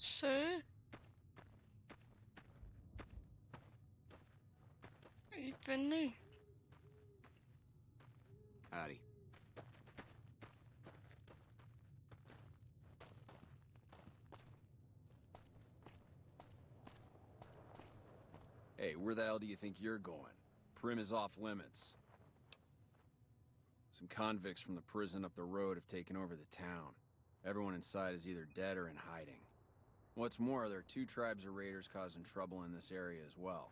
So, hey, Finley. Howdy. Hey, where the hell do you think you're going? Prim is off limits. Some convicts from the prison up the road have taken over the town. Everyone inside is either dead or in hiding. What's more, there are 2 tribes of raiders causing trouble in this area as well.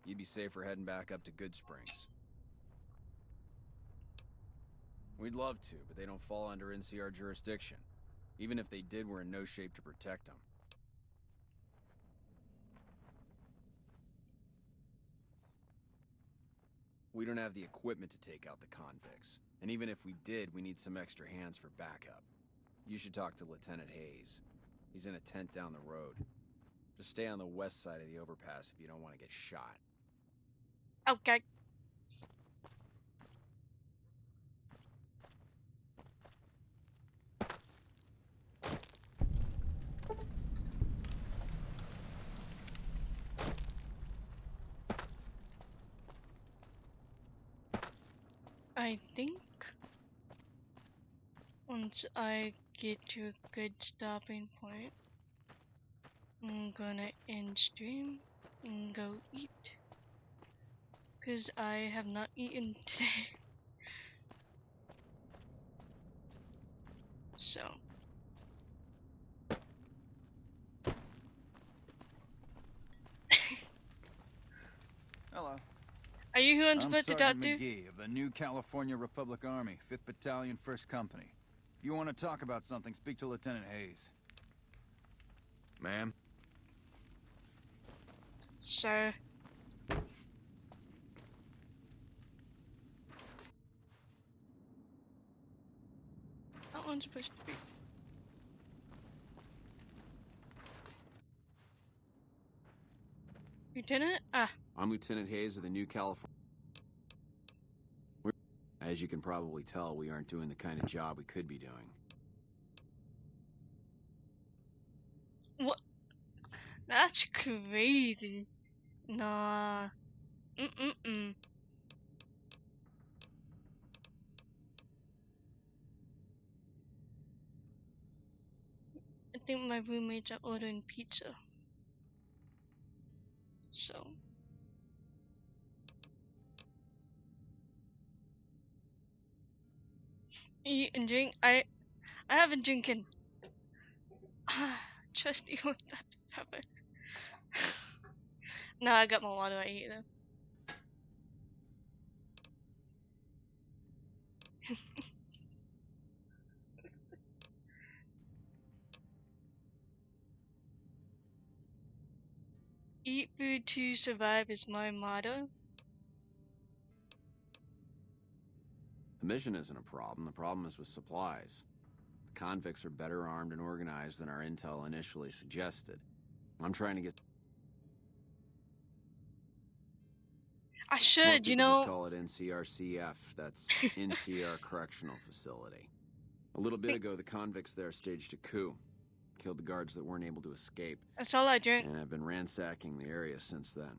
You'd be safer heading back up to Goodsprings. We'd love to, but they don't fall under NCR jurisdiction. Even if they did, we're in no shape to protect them. We don't have the equipment to take out the convicts. And even if we did, we need some extra hands for backup. You should talk to Lieutenant Hayes. He's in a tent down the road. Just stay on the west side of the overpass if you don't want to get shot. Okay. I think once I get to a good stopping point, I'm gonna end stream and go eat. Because I have not eaten today. So. Hello. Are you who I'm I'm supposed to Sergeant talk to? McGee of the New California Republic Army, 5th Battalion, 1st Company. If you want to talk about something, speak to Lieutenant Hayes. Ma'am? Sir. That one's supposed to be. Lieutenant? Ah. I'm Lieutenant Hayes of the New California. As you can probably tell, we aren't doing the kind of job we could be doing. What? That's crazy. Nah. Mm-mm-mm. I think my roommates are ordering pizza. So. Eat and drink. I haven't drinking. Trust you with that pepper. No, I got my water right here though. Eat food to survive is my motto. The mission isn't a problem. The problem is with supplies. The convicts are better armed and organized than our intel initially suggested. I'm trying to get... I should, Most you people know. just call it NCRCF. That's NCR Correctional Facility. A little bit ago, the convicts there staged a coup. Killed the guards that weren't able to escape. That's all I drink. And I've been ransacking the area since then.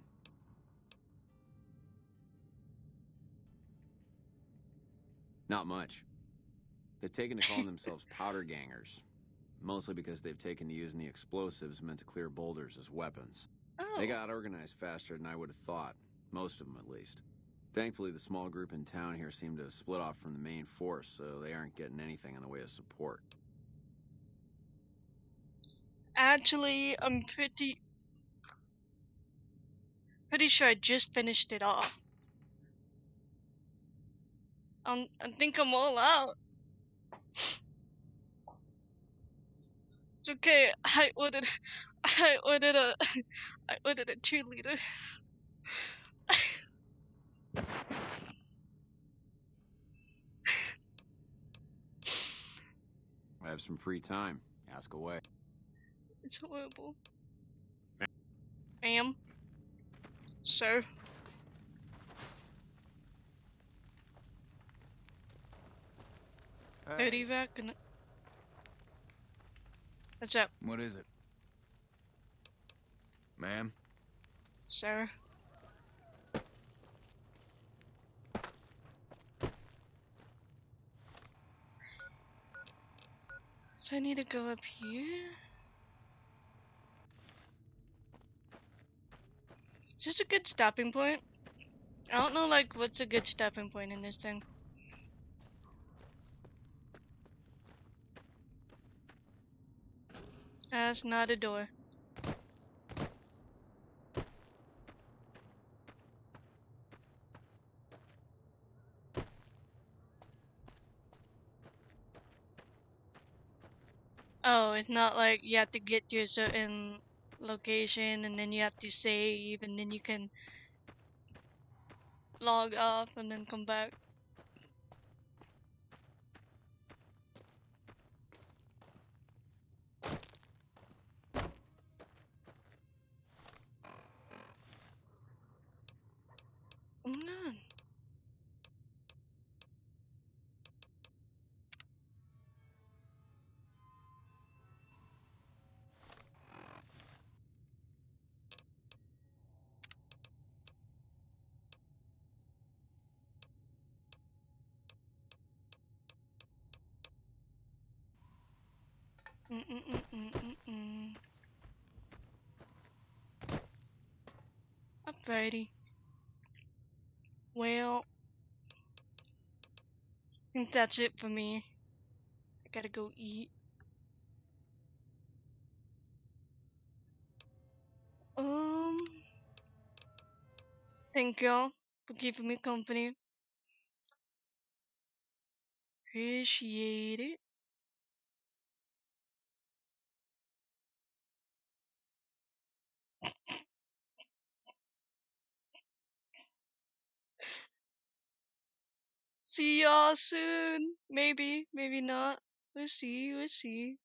Not much. They've taken to calling themselves powder gangers. Mostly because they've taken to using the explosives meant to clear boulders as weapons. Oh. They got organized faster than I would have thought. Most of them, at least. Thankfully, the small group in town here seem to have split off from the main force, so they aren't getting anything in the way of support. Actually, I'm pretty sure I just finished it off. I think I'm all out. It's okay. I ordered a 2-liter. I have some free time. Ask away. It's horrible. Ma'am. Sir. Eddie back and what's up? What is it? Ma'am? Sir. So I need to go up here? Is this a good stopping point? I don't know, like, what's a good stopping point in this thing. That's not a door. Oh, it's not like you have to get to a certain location and then you have to save and then you can log off and then come back. No. Alrighty. Well, I think that's it for me. I gotta go eat. Thank y'all for keeping me company. Appreciate it. See y'all soon. Maybe, maybe not. We'll see, we'll see.